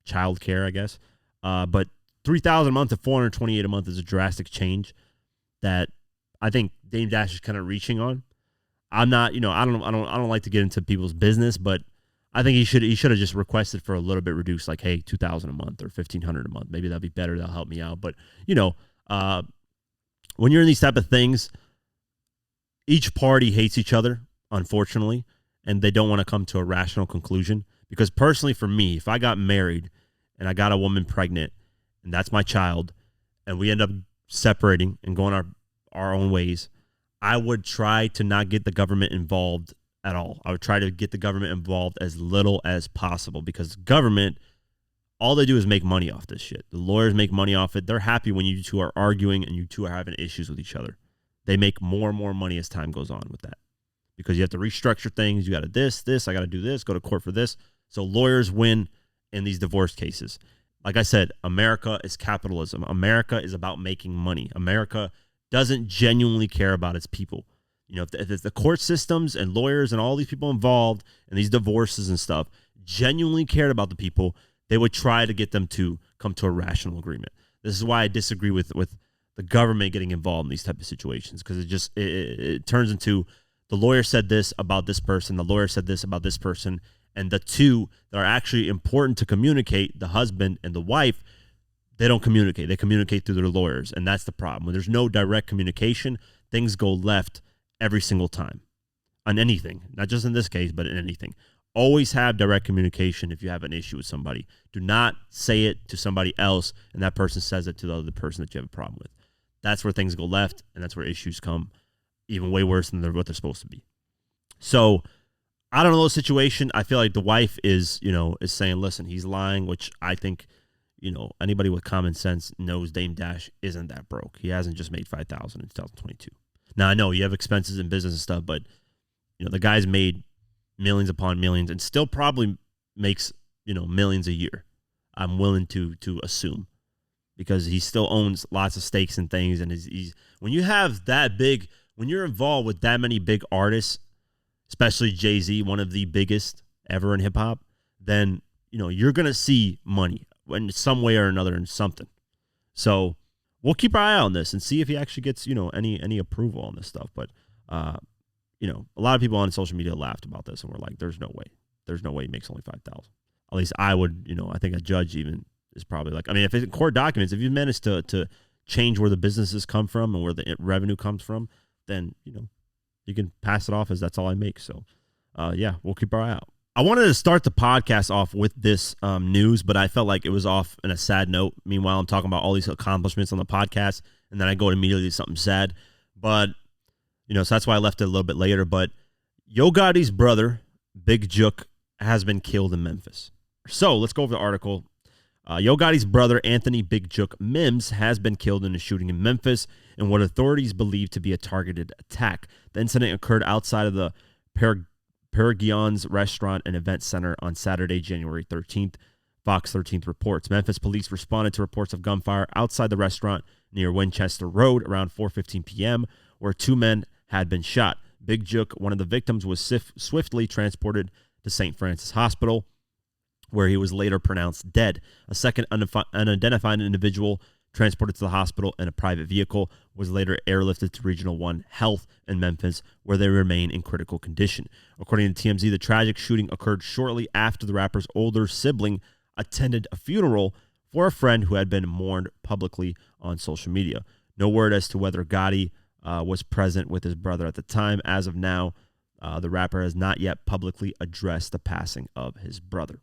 A: child care, I guess. But $3,000 a month to $428 a month is a drastic change that I think Dame Dash is kind of reaching on. I'm not, I don't like to get into people's business, but I think he should have just requested for a little bit reduced, like, hey, $2,000 a month or $1,500 a month. Maybe that'd be better. That'll help me out. But when you're in these type of things, each party hates each other, unfortunately, and they don't want to come to a rational conclusion. Because personally, for me, if I got married and I got a woman pregnant and that's my child, and we end up separating and going our own ways, I would try to not get the government involved at all. I would try to get the government involved as little as possible, because the government, all they do is make money off this shit. The lawyers make money off it. They're happy when you two are arguing and you two are having issues with each other. They make more and more money as time goes on with that, because you have to restructure things. You got to this, I got to do this, go to court for this. So lawyers win in these divorce cases. Like I said, America is capitalism. America is about making money. America doesn't genuinely care about its people. You know, if the court systems and lawyers and all these people involved in these divorces and stuff genuinely cared about the people, they would try to get them to come to a rational agreement. This is why I disagree with the government getting involved in these type of situations, because it turns into the lawyer said this about this person, the lawyer said this about this person, and the two that are actually important to communicate, the husband and the wife, they don't communicate. They communicate through their lawyers, and that's the problem. When there's no direct communication, things go left every single time on anything, not just in this case, but in anything. Always have direct communication if you have an issue with somebody. Do not say it to somebody else, and that person says it to the other person that you have a problem with. That's where things go left, and that's where issues come even way worse than what they're supposed to be. So I don't know the situation. I feel like the wife is saying, listen, he's lying, which I think, anybody with common sense knows Dame Dash isn't that broke. He hasn't just made $5,000 in 2022. Now, I know you have expenses in business and stuff, but, the guy's made millions upon millions and still probably makes, millions a year. I'm willing to assume, because he still owns lots of stakes and things. And he's when you have that big, when you're involved with that many big artists, especially Jay-Z, one of the biggest ever in hip hop, then, you're going to see money in some way or another in something. So we'll keep our eye on this and see if he actually gets, any approval on this stuff. But, a lot of people on social media laughed about this and were like, there's no way. There's no way he makes only 5,000. At least I would, I think a judge even is probably like, I mean, if it's in court documents, if you manage to change where the businesses come from and where the revenue comes from, then, you can pass it off as that's all I make. So, we'll keep our eye out. I wanted to start the podcast off with this news, but I felt like it was off in a sad note. Meanwhile, I'm talking about all these accomplishments on the podcast, and then I go immediately to something sad. But, so that's why I left it a little bit later. But Yo Gotti's brother, Big Jook, has been killed in Memphis. So let's go over the article. Yo Gotti's brother, Anthony Big Jook Mims, has been killed in a shooting in Memphis in what authorities believe to be a targeted attack. The incident occurred outside of the Perigion's Restaurant and Event Center on Saturday, January 13th. Fox 13th reports. Memphis police responded to reports of gunfire outside the restaurant near Winchester Road around 4:15 p.m., where two men had been shot. Big Jook, one of the victims, was swiftly transported to St. Francis Hospital, where he was later pronounced dead. A second unidentified individual transported to the hospital in a private vehicle was later airlifted to Regional 1 Health in Memphis, where they remain in critical condition. According to TMZ, the tragic shooting occurred shortly after the rapper's older sibling attended a funeral for a friend who had been mourned publicly on social media. No word as to whether Gotti was present with his brother at the time. As of now, the rapper has not yet publicly addressed the passing of his brother.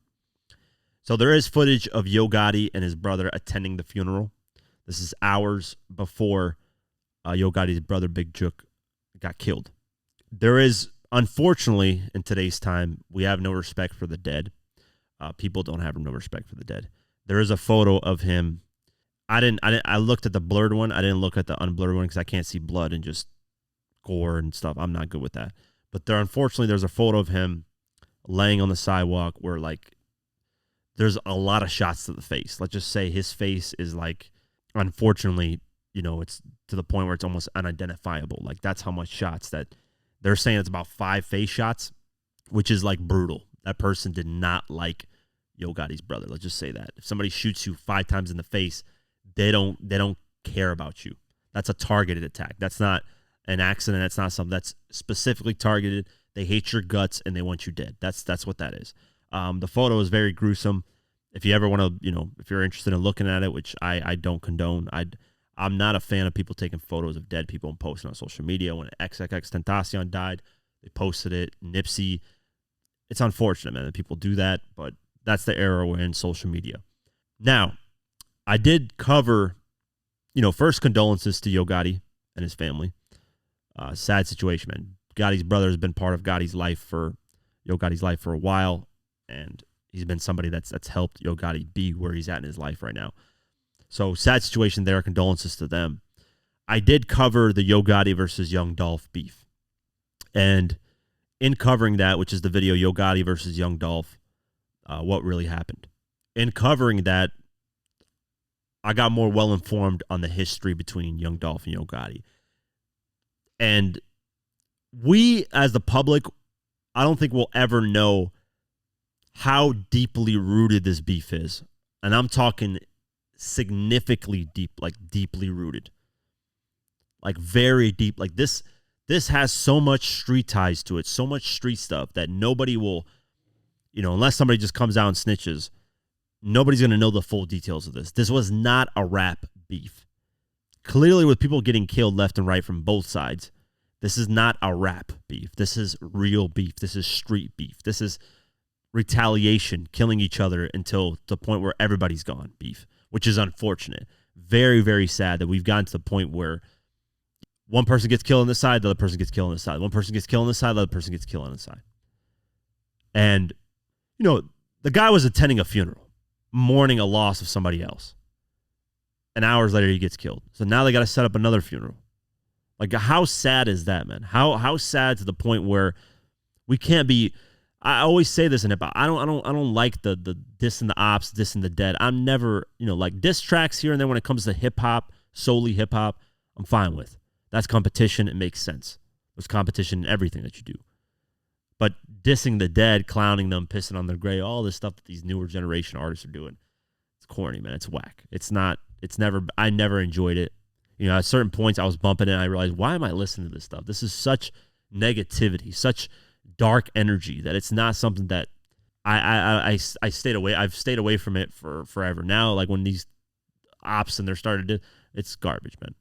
A: So there is footage of Yo Gotti and his brother attending the funeral. This is hours before Yo Gotti's brother, Big Jook, got killed. There is, unfortunately, in today's time, we have no respect for the dead. People don't have no respect for the dead. There is a photo of him. I looked at the blurred one. I didn't look at the unblurred one because I can't see blood and just gore and stuff. I'm not good with that. But unfortunately, there's a photo of him laying on the sidewalk where, there's a lot of shots to the face. Let's just say his face is unfortunately, it's to the point where it's almost unidentifiable. That's how much shots that they're saying it's about 5 face shots, which is brutal. That person did not like Yo Gotti's brother. Let's just say that. If somebody shoots you 5 times in the face, they don't care about you. That's a targeted attack. That's not an accident. That's not something that's specifically targeted. They hate your guts and they want you dead. That's what that is. The photo is very gruesome. If you ever want to, if you're interested in looking at it, which I don't condone, I'm not a fan of people taking photos of dead people and posting on social media. When XXXTentacion died, they posted it. Nipsey, it's unfortunate, man, that people do that, but that's the era we're in, social media. Now, I did cover, first condolences to Yo Gotti and his family. Sad situation, man. Gotti's brother has been part of Yo Gotti's life for a while, and he's been somebody that's helped Yo Gotti be where he's at in his life right now. So sad situation there. Condolences to them. I did cover the Yo Gotti versus Young Dolph beef, and in covering that, which is the video Yo Gotti versus Young Dolph, what really happened. In covering that, I got more well informed on the history between Young Dolph and Yo Gotti, and we as the public, I don't think we'll ever know how deeply rooted this beef is. And I'm talking significantly deep, like deeply rooted. Like very deep. Like this has so much street ties to it, so much street stuff that nobody will, unless somebody just comes out and snitches, nobody's going to know the full details of this. This was not a rap beef. Clearly, with people getting killed left and right from both sides, this is not a rap beef. This is real beef. This is street beef. This is retaliation, killing each other until the point where everybody's gone beef, which is unfortunate. Very, very sad that we've gotten to the point where one person gets killed on this side, the other person gets killed on this side. One person gets killed on this side, the other person gets killed on this side. And, the guy was attending a funeral, mourning a loss of somebody else. And hours later, he gets killed. So now they got to set up another funeral. Like, how sad is that, man? How sad to the point where we can't be. I always say this in hip hop. I don't like the dissing the ops, dissing the dead. I'm never, like diss tracks here and there when it comes to hip hop, solely hip hop, I'm fine with. That's competition. It makes sense. There's competition in everything that you do. But dissing the dead, clowning them, pissing on their grave, all this stuff that these newer generation artists are doing, it's corny, man. It's whack. I never enjoyed it. At certain points I was bumping it and I realized, why am I listening to this stuff? This is such negativity, such dark energy that it's not something that I stayed away. I've stayed away from it for forever. Now, like when these ops and they're started to, it's garbage, man.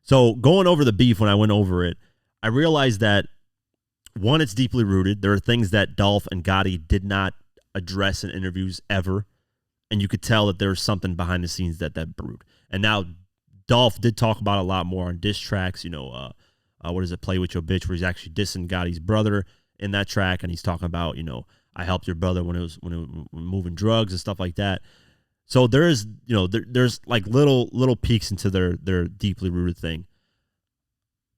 A: So going over the beef, when I went over it, I realized that one, it's deeply rooted. There are things that Dolph and Gotti did not address in interviews ever. And you could tell that there's something behind the scenes that brewed. And now Dolph did talk about a lot more on diss tracks, what is it, Play With Your Bitch, where he's actually dissing Gotti's brother in that track, and he's talking about, I helped your brother when it was moving drugs and stuff like that. So there is, there's like little peeks into their deeply rooted thing.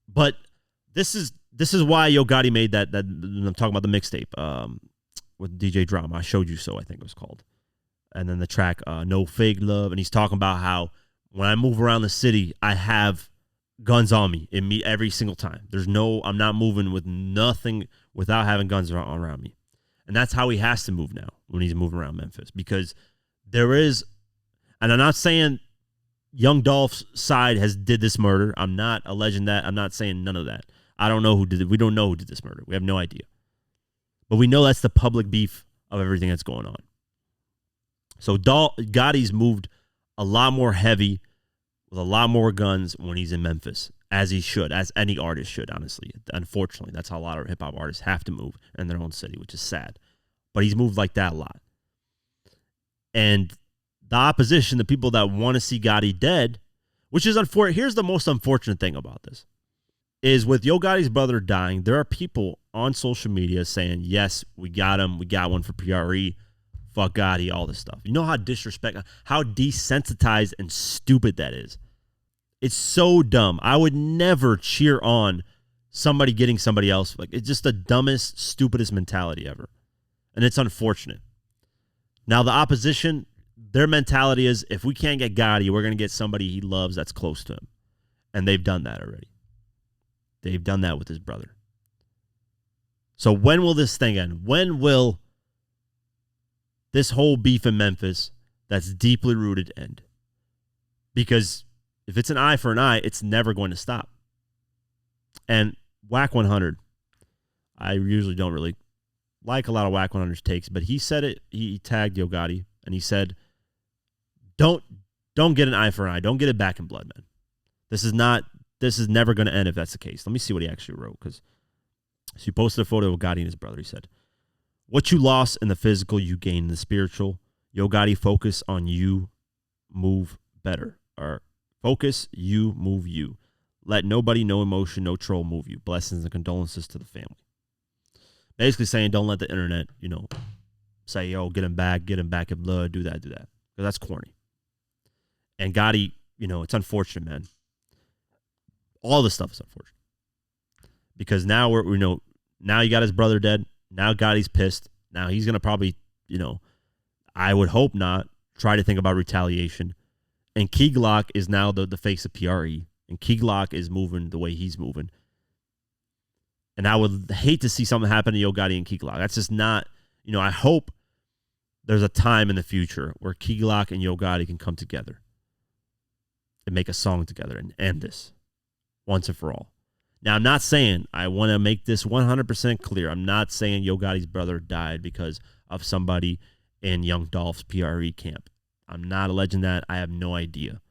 A: But this is why Yo Gotti made that I'm talking about the mixtape with DJ Drama. I Showed You So, I think it was called. And then the track No Fake Love, and he's talking about how when I move around the city, I have guns on me every single time. I'm not moving with nothing without having guns around me. And that's how he has to move now when he's moving around Memphis, because there is, and I'm not saying Young Dolph's side did this murder. I'm not alleging that. I'm not saying none of that. I don't know who did it. We don't know who did this murder. We have no idea. But we know that's the public beef of everything that's going on. So Gotti's moved a lot more heavy with a lot more guns when he's in Memphis, as he should, as any artist should, honestly. Unfortunately, that's how a lot of hip-hop artists have to move in their own city, which is sad. But he's moved like that a lot. And the opposition, the people that want to see Gotti dead, which is unfortunate. Here's the most unfortunate thing about this, is with Yo Gotti's brother dying, there are people on social media saying, yes, we got him, we got one for PRE, fuck Gotti, all this stuff. You know how how desensitized and stupid that is. It's so dumb. I would never cheer on somebody getting somebody else. Like, it's just the dumbest, stupidest mentality ever. And it's unfortunate. Now, the opposition, their mentality is, if we can't get Gotti, we're going to get somebody he loves that's close to him. And they've done that already. They've done that with his brother. So when will this thing end? When will this whole beef in Memphis that's deeply rooted end? Because if it's an eye for an eye, it's never going to stop. And Whack 100, I usually don't really like a lot of Whack 100's takes, but he said it. He tagged Yo Gotti, and he said, "Don't get an eye for an eye. Don't get it back in blood, man. This is never going to end if that's the case." Let me see what he actually wrote, because he posted a photo of Gotti and his brother. He said, "What you lost in the physical, you gain in the spiritual. Yo Gotti, focus on you, move better. Or focus, you, move you. Let nobody, no emotion, no troll move you. Blessings and condolences to the family." Basically saying, don't let the internet, say, yo, get him back in blood, do that. Because that's corny. And Gotti, it's unfortunate, man. All this stuff is unfortunate. Because now now you got his brother dead. Now Gotti's pissed. Now he's going to probably, I would hope not, try to think about retaliation. And Key Glock is now the face of PRE. And Key Glock is moving the way he's moving. And I would hate to see something happen to Yo Gotti and Key Glock. That's just not, I hope there's a time in the future where Key Glock and Yo Gotti can come together and make a song together and end this once and for all. Now, I'm not saying, I want to make this 100% clear, I'm not saying Yo Gotti's brother died because of somebody in Young Dolph's PRE camp. I'm not alleging that. I have no idea.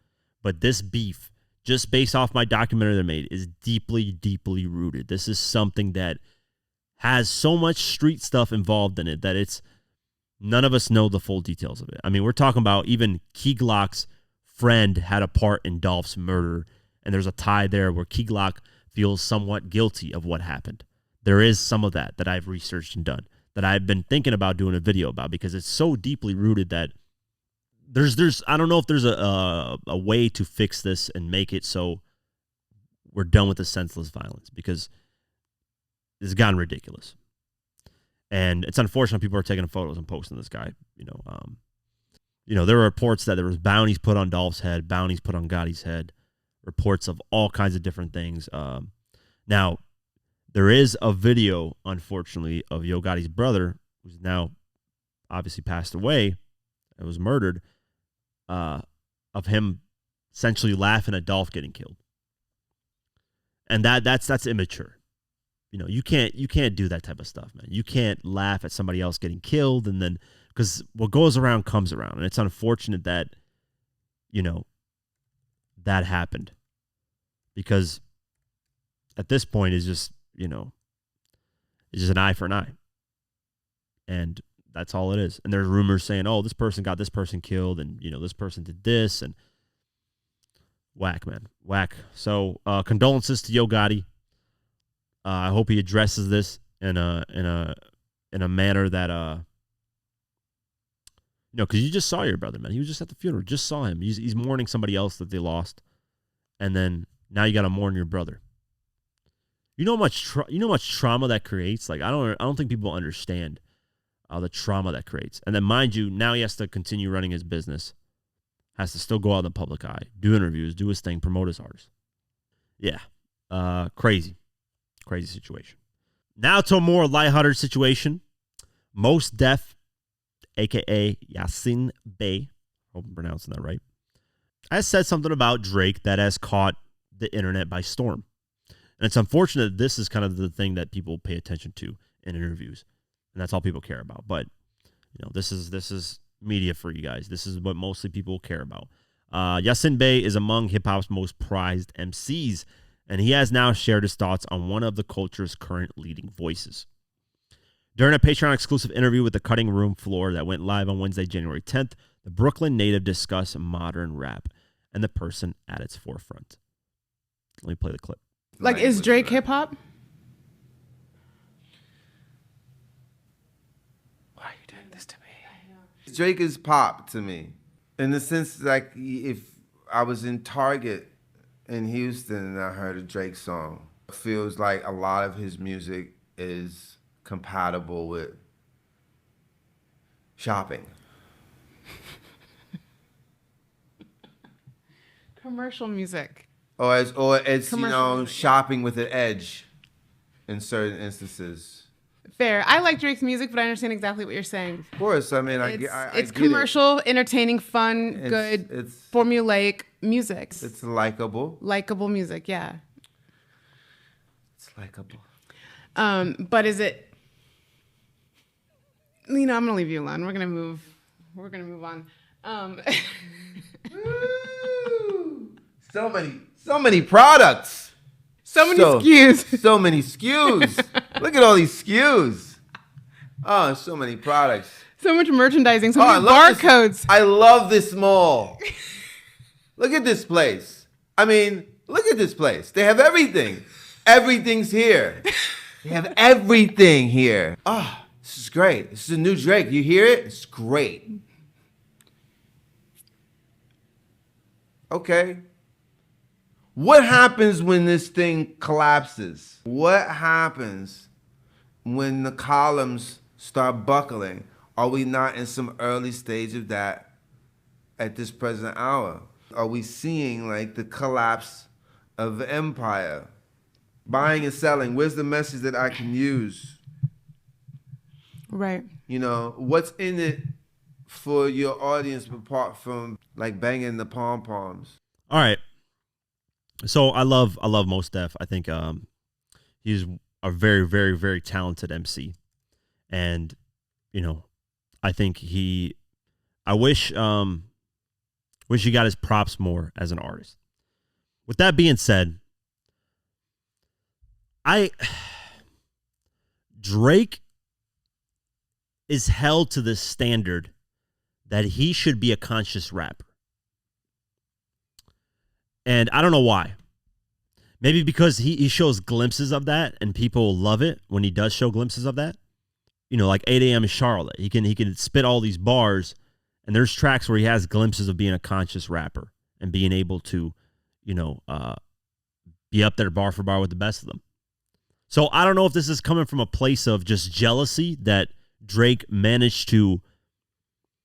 A: But this beef, just based off my documentary they made, is deeply, deeply rooted. This is something that has so much street stuff involved in it that none of us know the full details of it. I mean, we're talking about even Key Glock's friend had a part in Dolph's murder, and there's a tie there where Key Glock feels somewhat guilty of what happened. There is some of that I've researched and done, that I've been thinking about doing a video about, because it's so deeply rooted that there's I don't know if there's a way to fix this and make it so we're done with the senseless violence, because it's gotten ridiculous. And it's unfortunate people are taking photos and posting this guy. There were reports that there was bounties put on Dolph's head, bounties put on Gotti's head, reports of all kinds of different things. Now, there is a video, unfortunately, of Yo Gotti's brother, who's now obviously passed away and was murdered, of him essentially laughing at Dolph getting killed. And that's immature. You can't do that type of stuff, man. You can't laugh at somebody else getting killed, and then, because what goes around comes around, and it's unfortunate that that happened, because at this point it's just an eye for an eye, and that's all it is. And there's rumors saying, oh, this person got this person killed, and this person did this, and whack, man, whack. So condolences to Yo Gotti. I hope he addresses this in a manner that because you just saw your brother, man. He was just at the funeral. Just saw him. He's mourning somebody else that they lost, and then now you got to mourn your brother. You know how much trauma that creates. Like I don't think people understand the trauma that creates. And then, mind you, now he has to continue running his business, has to still go out in the public eye, do interviews, do his thing, promote his artist. Yeah, crazy situation. Now to a more lighthearted situation. Mos Def, a.k.a. Yasin Bey, hope I'm pronouncing that right, has said something about Drake that has caught the internet by storm. And it's unfortunate that this is kind of the thing that people pay attention to in interviews. And that's all people care about. But, this is media for you guys. This is what mostly people care about. Yasin Bey is among hip-hop's most prized MCs, and he has now shared his thoughts on one of the culture's current leading voices. During a Patreon-exclusive interview with the Cutting Room Floor that went live on Wednesday, January 10th, the Brooklyn native discussed modern rap and the person at its forefront. Let me play the clip.
C: Like, is Drake hip-hop?
D: Why are you doing this to me? Drake is pop to me. In the sense, like, if I was in Target in Houston and I heard a Drake song, it feels like a lot of his music is compatible with shopping.
C: Commercial music.
D: Or it's shopping with an edge in certain instances.
C: Fair. I like Drake's music, but I understand exactly what you're saying.
D: Of course. I mean,
C: it's commercial, entertaining, fun, good, formulaic music.
D: It's likable.
C: Likable music, yeah.
D: It's likable.
C: But is it... I'm gonna leave you alone. We're gonna move on.
D: So many products.
C: So many SKUs.
D: So many SKUs. Look at all these SKUs. Oh, so many products.
C: So much merchandising. So many barcodes.
D: I love this mall. Look at this place. I mean, look at this place. They have everything. Everything's here. They have everything here. Oh, this is great. This is a new Drake. You hear it? It's great. Okay. What happens when this thing collapses? What happens when the columns start buckling? Are we not in some early stage of that at this present hour? Are we seeing like the collapse of the empire? Buying and selling, where's the message that I can use?
C: Right.
D: What's in it for your audience apart from like banging the pom-poms?
A: All right. So I love Mos Def. I think he's a very, very, very talented MC. And, I think I wish he got his props more as an artist. With that being said, Drake is held to this standard that he should be a conscious rapper. And I don't know why. Maybe because he shows glimpses of that and people love it when he does show glimpses of that. Like 8 a.m. in Charlotte. He can spit all these bars, and there's tracks where he has glimpses of being a conscious rapper and being able to, be up there bar for bar with the best of them. So I don't know if this is coming from a place of just jealousy that Drake managed to,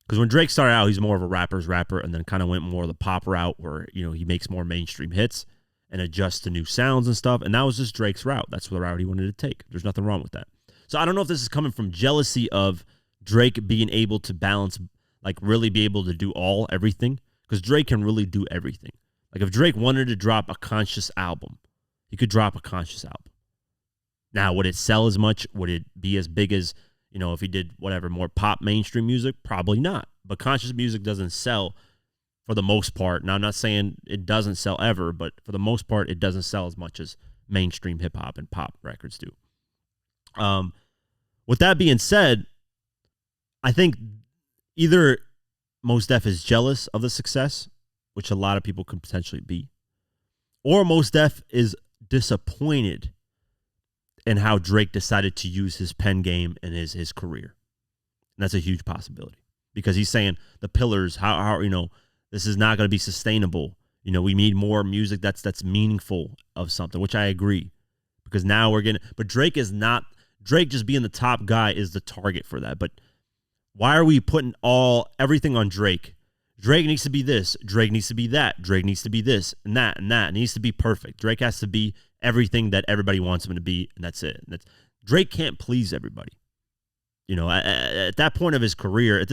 A: because when Drake started out, he's more of a rapper's rapper and then kind of went more of the pop route where, he makes more mainstream hits and adjusts to new sounds and stuff. And that was just Drake's route. That's the route he wanted to take. There's nothing wrong with that. So I don't know if this is coming from jealousy of Drake being able to balance, like really be able to do everything, because Drake can really do everything. Like if Drake wanted to drop a conscious album, he could drop a conscious album. Now, would it sell as much? Would it be as big as, if he did whatever, more pop mainstream music? Probably not. But conscious music doesn't sell for the most part. Now, I'm not saying it doesn't sell ever, but for the most part, it doesn't sell as much as mainstream hip hop and pop records do. With that being said, I think either Mos Def is jealous of the success, which a lot of people could potentially be, or Mos Def is disappointed in how Drake decided to use his pen game and his career. And that's a huge possibility because he's saying the pillars, how this is not going to be sustainable. We need more music that's meaningful of something, which I agree, because now but Drake just being the top guy is the target for that. But why are we putting everything on Drake? Drake needs to be this. Drake needs to be that. Drake needs to be this and that and that. It needs to be perfect. Drake has to be everything that everybody wants him to be, and that's it. Drake can't please everybody. At this point of his career,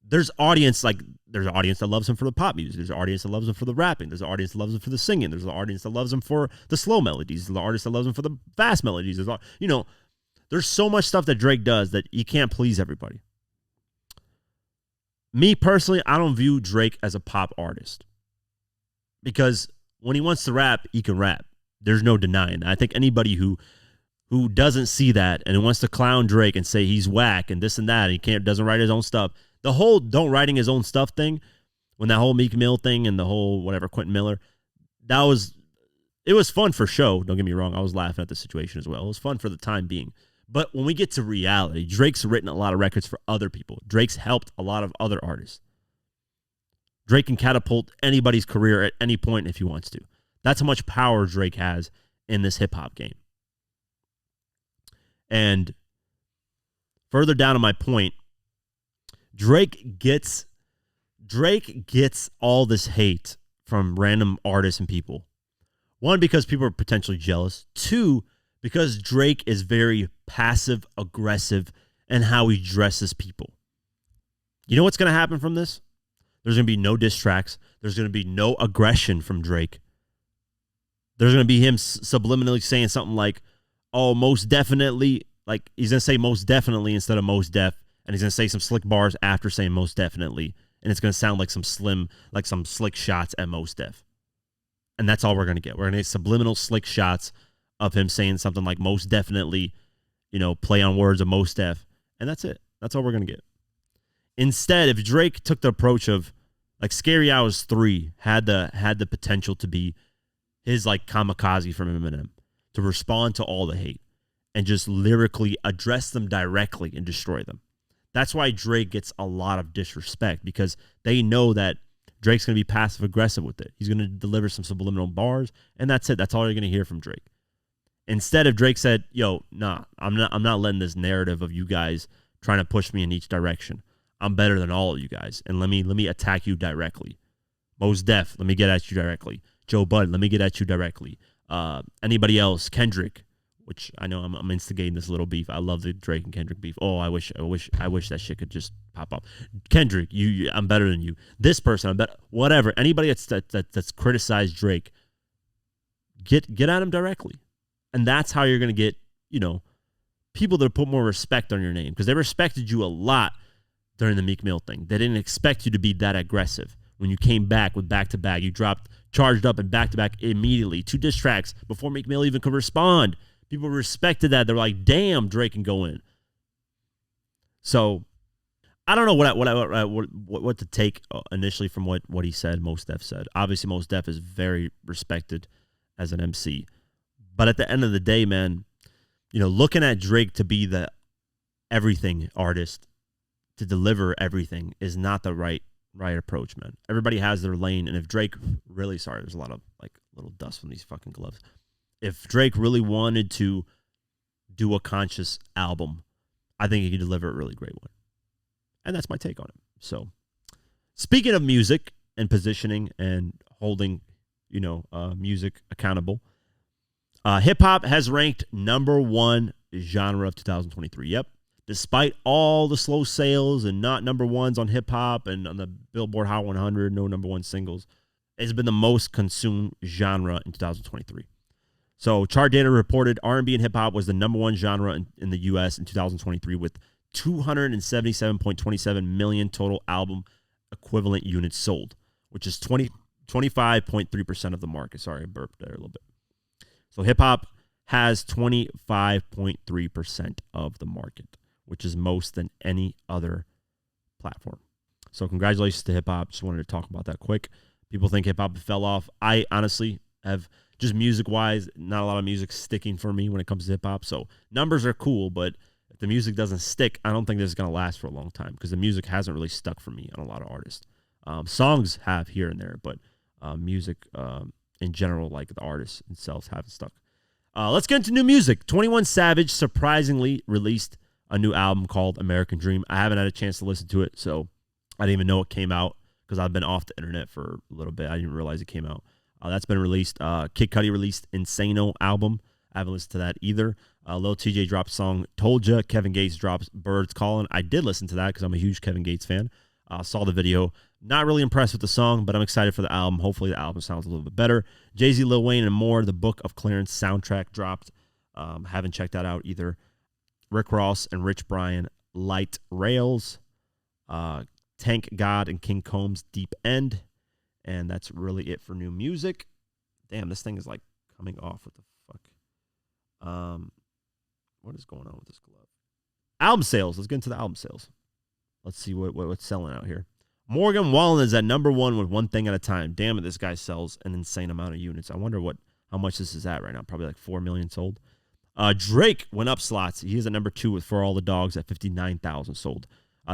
A: there's audience that loves him for the pop music. There's an audience that loves him for the rapping. There's an audience that loves him for the singing. There's an audience that loves him for the slow melodies. There's an audience that loves him for the fast melodies. There's so much stuff that Drake does that he can't please everybody. Me personally, I don't view Drake as a pop artist because when he wants to rap, he can rap. There's no denying that. I think anybody who doesn't see that and wants to clown Drake and say he's whack and this and that and he doesn't write his own stuff. The whole don't writing his own stuff thing, when that whole Meek Mill thing and the whole whatever Quentin Miller, it was fun for show. Don't get me wrong. I was laughing at the situation as well. It was fun for the time being. But when we get to reality, Drake's written a lot of records for other people. Drake's helped a lot of other artists. Drake can catapult anybody's career at any point if he wants to. That's how much power Drake has in this hip-hop game. And further down to my point, Drake gets all this hate from random artists and people. One, because people are potentially jealous. Two, because Drake is very passive-aggressive in how he dresses people. You know what's going to happen from this? There's going to be no diss tracks. There's going to be no aggression from Drake. There's going to be him subliminally saying something like, oh, most definitely, like he's gonna say most definitely instead of most def, and he's gonna say some slick bars after saying most definitely, and it's gonna sound like some slick shots at most def, and that's all we're gonna get. We're gonna get subliminal slick shots of him saying something like most definitely, play on words of most def, and that's it. That's all we're gonna get. Instead, if Drake took the approach of like Scary Hours 3 had the potential to be his like kamikaze from Eminem, to respond to all the hate and just lyrically address them directly and destroy them. That's why Drake gets a lot of disrespect, because they know that Drake's going to be passive aggressive with it. He's going to deliver some subliminal bars, and that's it. That's all you're going to hear from Drake. Instead, if Drake said, "Yo, nah, I'm not letting this narrative of you guys trying to push me in each direction. I'm better than all of you guys, and let me attack you directly. Mos Def, let me get at you directly. Joe Budden, let me get at you directly. Anybody else? Kendrick, which I know I'm instigating this little beef. I love the Drake and Kendrick beef. Oh, I wish that shit could just pop up. Kendrick, I'm better than you. This person, I'm better. Whatever. Anybody that's criticized Drake, get at him directly, and that's how you're gonna get people that put more respect on your name, because they respected you a lot during the Meek Mill thing. They didn't expect you to be that aggressive. When you came back with back-to-back, you dropped Charged Up and back-to-back immediately. 2 diss tracks before Meek Mill even could respond. People respected that. They're like, damn, Drake can go in. So I don't know what to take initially from what he said, Mos Def said. Obviously, Mos Def is very respected as an MC. But at the end of the day, man, looking at Drake to be the everything artist, to deliver everything, is not the right approach, man. Everybody has their lane, and if Drake really, sorry, there's a lot of like little dust from these fucking gloves. If Drake really wanted to do a conscious album, I think he could deliver a really great one. And that's my take on it. So, speaking of music and positioning and holding, music accountable, hip hop has ranked number 1 genre of 2023. Yep. Despite all the slow sales and not number ones on hip hop and on the Billboard Hot 100, no number 1 singles, it's been the most consumed genre in 2023. So chart data reported R&B and hip hop was the number 1 genre in the U.S. in 2023 with 277.27 million total album equivalent units sold, which is 25.3% of the market. Sorry, I burped there a little bit. So hip hop has 25.3% of the market, which is most than any other platform. So congratulations to hip-hop. Just wanted to talk about that quick. People think hip-hop fell off. I honestly have, just music-wise, not a lot of music sticking for me when it comes to hip-hop. So numbers are cool, but if the music doesn't stick, I don't think this is going to last for a long time, because the music hasn't really stuck for me on a lot of artists. Songs have here and there, but music in general, like the artists themselves, haven't stuck. Let's get into new music. 21 Savage surprisingly released a new album called American Dream. I haven't had a chance to listen to it, so I didn't even know it came out, because I've been off the internet for a little bit. I didn't realize it came out. That's been released. Kid Cudi released Insano album. I haven't listened to that either. Lil TJ dropped song Told Ya. Kevin Gates drops Birds Calling. I did listen to that because I'm a huge Kevin Gates fan. Saw the video. Not really impressed with the song, but I'm excited for the album. Hopefully the album sounds a little bit better. Jay-Z, Lil Wayne, and more. The Book of Clarence soundtrack dropped. Haven't checked that out either. Rick Ross and Rich Brian, Light Rails. Tank God and King Combs, Deep End. And that's really it for new music. Damn, this thing is like coming off. What the fuck? What is going on with this glove? Album sales. Let's get into the album sales. Let's see what's selling out here. Morgan Wallen is at number 1 with One Thing at a Time. Damn it, this guy sells an insane amount of units. I wonder how much this is at right now. Probably like 4 million sold. Drake went up slots. He is at number 2 with For All the Dogs at 59,000 sold.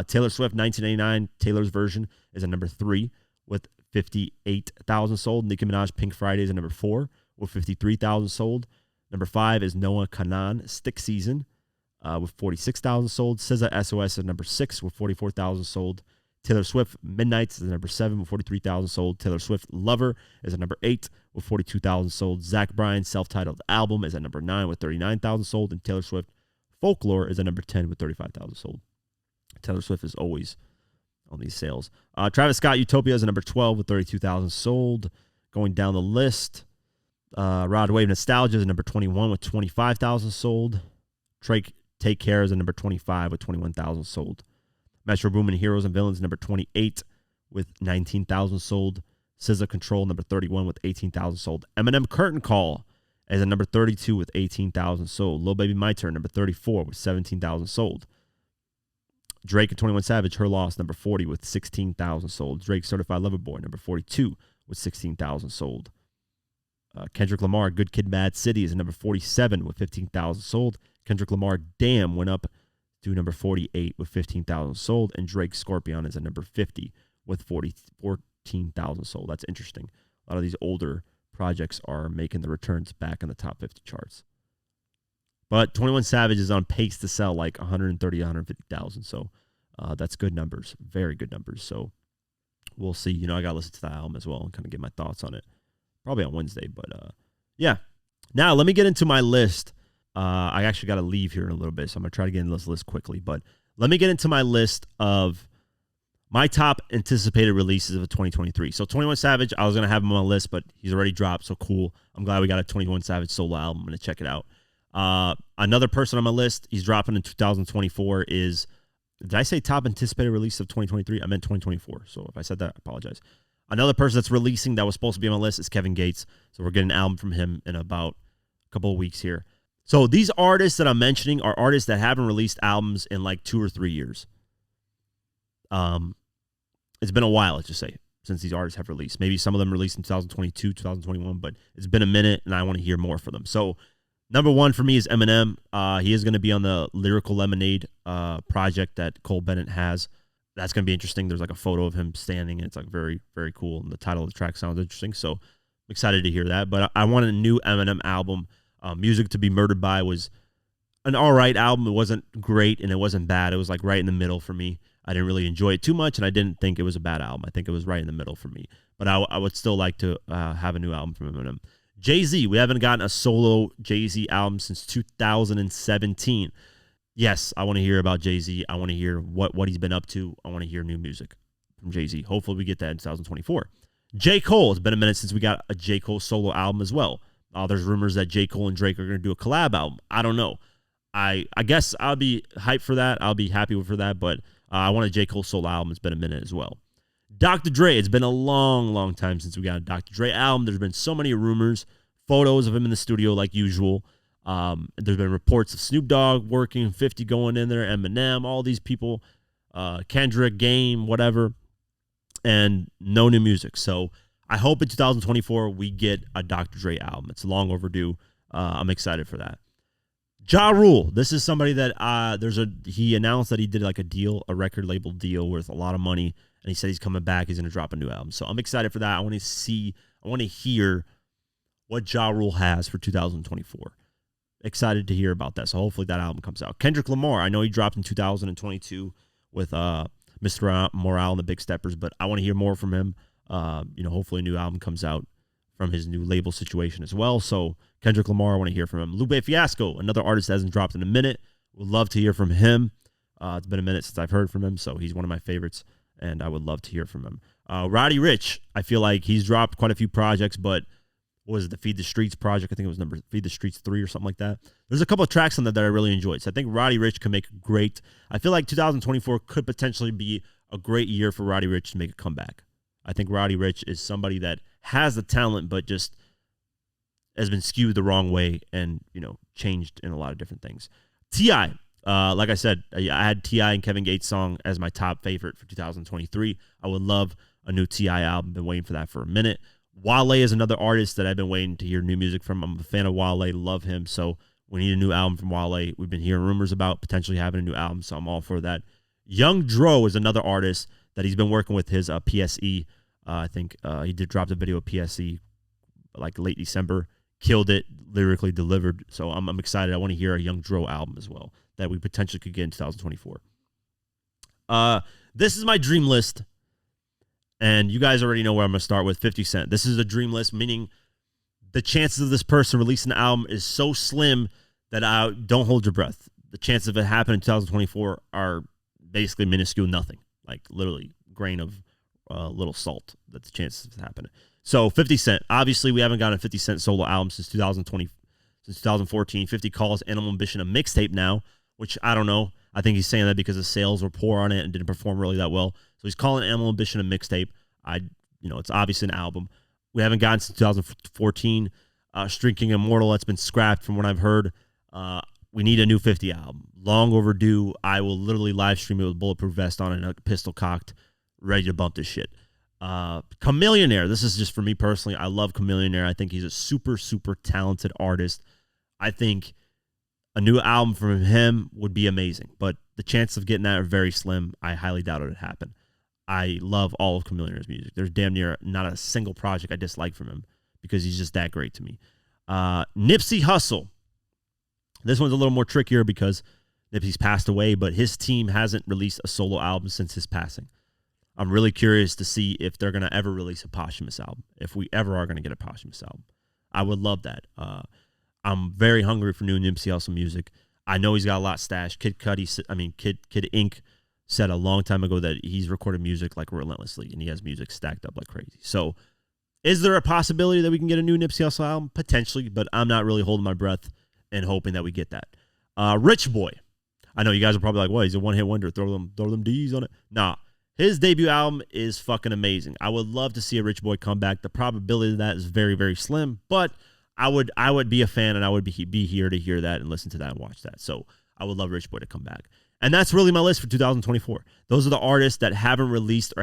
A: Taylor Swift, 1989, Taylor's version, is at number 3 with 58,000 sold. Nicki Minaj, Pink Friday, is at number 4 with 53,000 sold. Number 5 is Noah Kanan, Stick Season, with 46,000 sold. SZA, SOS, is number 6 with 44,000 sold. Taylor Swift, Midnights, is at number 7 with 43,000 sold. Taylor Swift, Lover, is at number 8 with 42,000 sold. Zach Bryan's self-titled album is at number 9 with 39,000 sold. And Taylor Swift, Folklore, is at number 10 with 35,000 sold. Taylor Swift is always on these sales. Travis Scott, Utopia, is at number 12 with 32,000 sold. Going down the list, Rod Wave, Nostalgia, is at number 21 with 25,000 sold. Drake, Take Care is at number 25 with 21,000 sold. Metro Boomin Heroes and Villains, number 28 with 19,000 sold. SZA Control, number 31 with 18,000 sold. Eminem Curtain Call is at number 32 with 18,000 sold. Lil Baby My Turn, number 34 with 17,000 sold. Drake and 21 Savage, Her Loss, number 40 with 16,000 sold. Drake Certified Lover Boy, number 42 with 16,000 sold. Kendrick Lamar, Good Kid, Mad City is at number 47 with 15,000 sold. Kendrick Lamar, Damn, went up to number 48 with 15,000 sold. And Drake Scorpion is at number 50 with 14,000 sold. That's interesting. A lot of these older projects are making the returns back in the top 50 charts. But 21 Savage is on pace to sell like 130, 150,000. So that's good numbers. Very good numbers. So we'll see. I got to listen to the album as well and kind of get my thoughts on it. Probably on Wednesday. But yeah. Now, let me get into my list. I actually got to leave here in a little bit, so I'm going to try to get into this list quickly. But let me get into my list of my top anticipated releases of 2023. So 21 Savage, I was going to have him on my list, but he's already dropped, so cool. I'm glad we got a 21 Savage solo album. I'm going to check it out. Another person on my list, he's dropping in 2024 is, did I say top anticipated release of 2023? I meant 2024. So if I said that, I apologize. Another person that's releasing that was supposed to be on my list is Kevin Gates. So we're getting an album from him in about a couple of weeks here. So these artists that I'm mentioning are artists that haven't released albums in like 2 or 3 years. It's been a while, let's just say, since these artists have released. Maybe some of them released in 2022, 2021, but it's been a minute and I want to hear more from them. So number one for me is Eminem. He is going to be on the Lyrical Lemonade project that Cole Bennett has. That's going to be interesting. There's like a photo of him standing, and it's like very, very cool. And the title of the track sounds interesting. So I'm excited to hear that. But I want a new Eminem album. Music to Be Murdered By was an all right album. It wasn't great and it wasn't bad. It was like right in the middle for me. I didn't really enjoy it too much, and I didn't think it was a bad album. I think it was right in the middle for me. But I would still like to have a new album from Eminem. Jay-Z, we haven't gotten a solo Jay-Z album since 2017. Yes, I want to hear about Jay-Z. I want to hear what he's been up to. I want to hear new music from Jay-Z. Hopefully we get that in 2024. J. Cole, it's been a minute since we got a J. Cole solo album as well. There's rumors that J. Cole and Drake are going to do a collab album. I don't know. I guess I'll be hyped for that. I'll be happy for that, but I want a J. Cole solo album. It's been a minute as well. Dr. Dre, it's been a long, long time since we got a Dr. Dre album. There's been so many rumors, photos of him in the studio like usual. There's been reports of Snoop Dogg working, 50 going in there, Eminem, all these people, Kendrick, Game, whatever, and no new music. So I hope in 2024 we get a Dr. Dre album. It's long overdue. I'm excited for that. Ja Rule. This is somebody that he announced that he did like a record label deal worth a lot of money, and he said he's coming back. He's going to drop a new album. So I'm excited for that. I want to hear what Ja Rule has for 2024. Excited to hear about that. So hopefully that album comes out. Kendrick Lamar. I know he dropped in 2022 with Mr. Morale and the Big Steppers, but I want to hear more from him. Hopefully a new album comes out from his new label situation as well. So Kendrick Lamar, I want to hear from him. Lupe Fiasco, another artist that hasn't dropped in a minute. Would love to hear from him. It's been a minute since I've heard from him, so he's one of my favorites, and I would love to hear from him. Roddy Ricch, I feel like he's dropped quite a few projects, but what was it, the Feed the Streets project? I think it was Feed the Streets 3 or something like that. There's a couple of tracks on that I really enjoyed. So I think Roddy Ricch can make great. I feel like 2024 could potentially be a great year for Roddy Ricch to make a comeback. I think Roddy Ricch is somebody that has the talent, but just has been skewed the wrong way and, changed in a lot of different things. T.I., like I said, I had T.I. and Kevin Gates' song as my top favorite for 2023. I would love a new T.I. album. Been waiting for that for a minute. Wale is another artist that I've been waiting to hear new music from. I'm a fan of Wale, love him. So we need a new album from Wale. We've been hearing rumors about potentially having a new album, so I'm all for that. Young Dro is another artist that he's been working with his PSE. I think he did drop the video of PSE like late December. Killed it, lyrically delivered. So I'm excited. I want to hear a Young Dro album as well that we potentially could get in 2024. This is my dream list. And you guys already know where I'm going to start with. 50 Cent. This is a dream list, meaning the chances of this person releasing an album is so slim that I don't hold your breath. The chances of it happening in 2024 are basically minuscule, nothing. Like literally grain of little salt. That's the chances of it happening. So 50 Cent. Obviously, we haven't gotten a 50 Cent solo album since 2014. 50 calls Animal Ambition a mixtape now, which I don't know. I think he's saying that because the sales were poor on it and didn't perform really that well. So he's calling Animal Ambition a mixtape. It's obviously an album. We haven't gotten since 2014. Streaking Immortal, that's been scrapped from what I've heard. We need a new 50 album. Long overdue. I will literally live stream it with Bulletproof Vest on and a pistol cocked, ready to bump this shit. Chameleonaire, this is just for me personally. I love Chameleonaire. I think he's a super, super talented artist. I think a new album from him would be amazing, but the chances of getting that are very slim. I highly doubt it would happen. I love all of Chameleonaire's music. There's damn near not a single project I dislike from him because he's just that great to me. Nipsey Hussle. This one's a little more trickier because Nipsey's passed away, but his team hasn't released a solo album since his passing. I'm really curious to see if they're going to ever release a posthumous album, if we ever are going to get a posthumous album. I would love that. I'm very hungry for new Nipsey Hussle music. I know he's got a lot stashed. Kid Ink said a long time ago that he's recorded music like relentlessly, and he has music stacked up like crazy. So is there a possibility that we can get a new Nipsey Hussle album? Potentially, but I'm not really holding my breath and hoping that we get that. Rich Boy. I know you guys are probably like, what? He's a one-hit wonder. Throw them D's on it. Nah. His debut album is fucking amazing. I would love to see a Rich Boy come back. The probability of that is very, very slim, but I would be a fan, and I would be here to hear that and listen to that and watch that. So I would love Rich Boy to come back. And that's really my list for 2024. Those are the artists that haven't released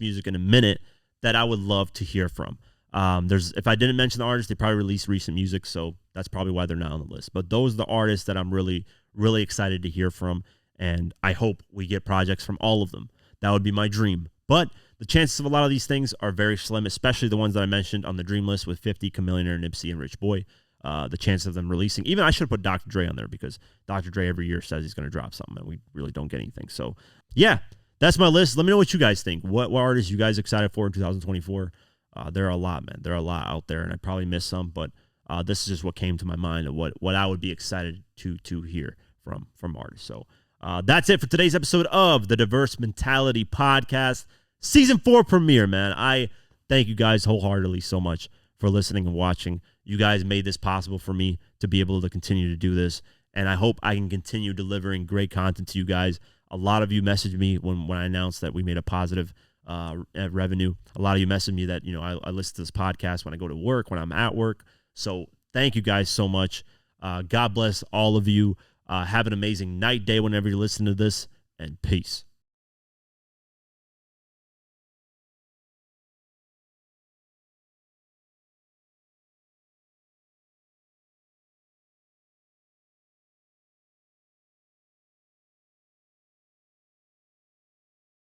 A: music in a minute that I would love to hear from. If I didn't mention the artists, they probably released recent music, so that's probably why they're not on the list. But those are the artists that I'm really, really excited to hear from, and I hope we get projects from all of them. That would be my dream. But the chances of a lot of these things are very slim, especially the ones that I mentioned on the dream list with 50, Chameleonaire, Nipsey, and Rich Boy. The chance of them releasing, even I should have put Dr. Dre on there because Dr. Dre every year says he's going to drop something, and we really don't get anything. So, yeah, that's my list. Let me know what you guys think. What artists you guys excited for in 2024? There are a lot, man. There are a lot out there, and I probably missed some, but this is just what came to my mind of what I would be excited to hear from artists. So that's it for today's episode of the Diverse Mentality Podcast, Season 4 premiere, man. I thank you guys wholeheartedly so much for listening and watching. You guys made this possible for me to be able to continue to do this, and I hope I can continue delivering great content to you guys. A lot of you messaged me when I announced that we made a positive revenue. A lot of you messaged me that, I listen to this podcast when I go to work, when I'm at work. So thank you guys so much. God bless all of you. Have an amazing night, day, whenever you listen to this, and peace.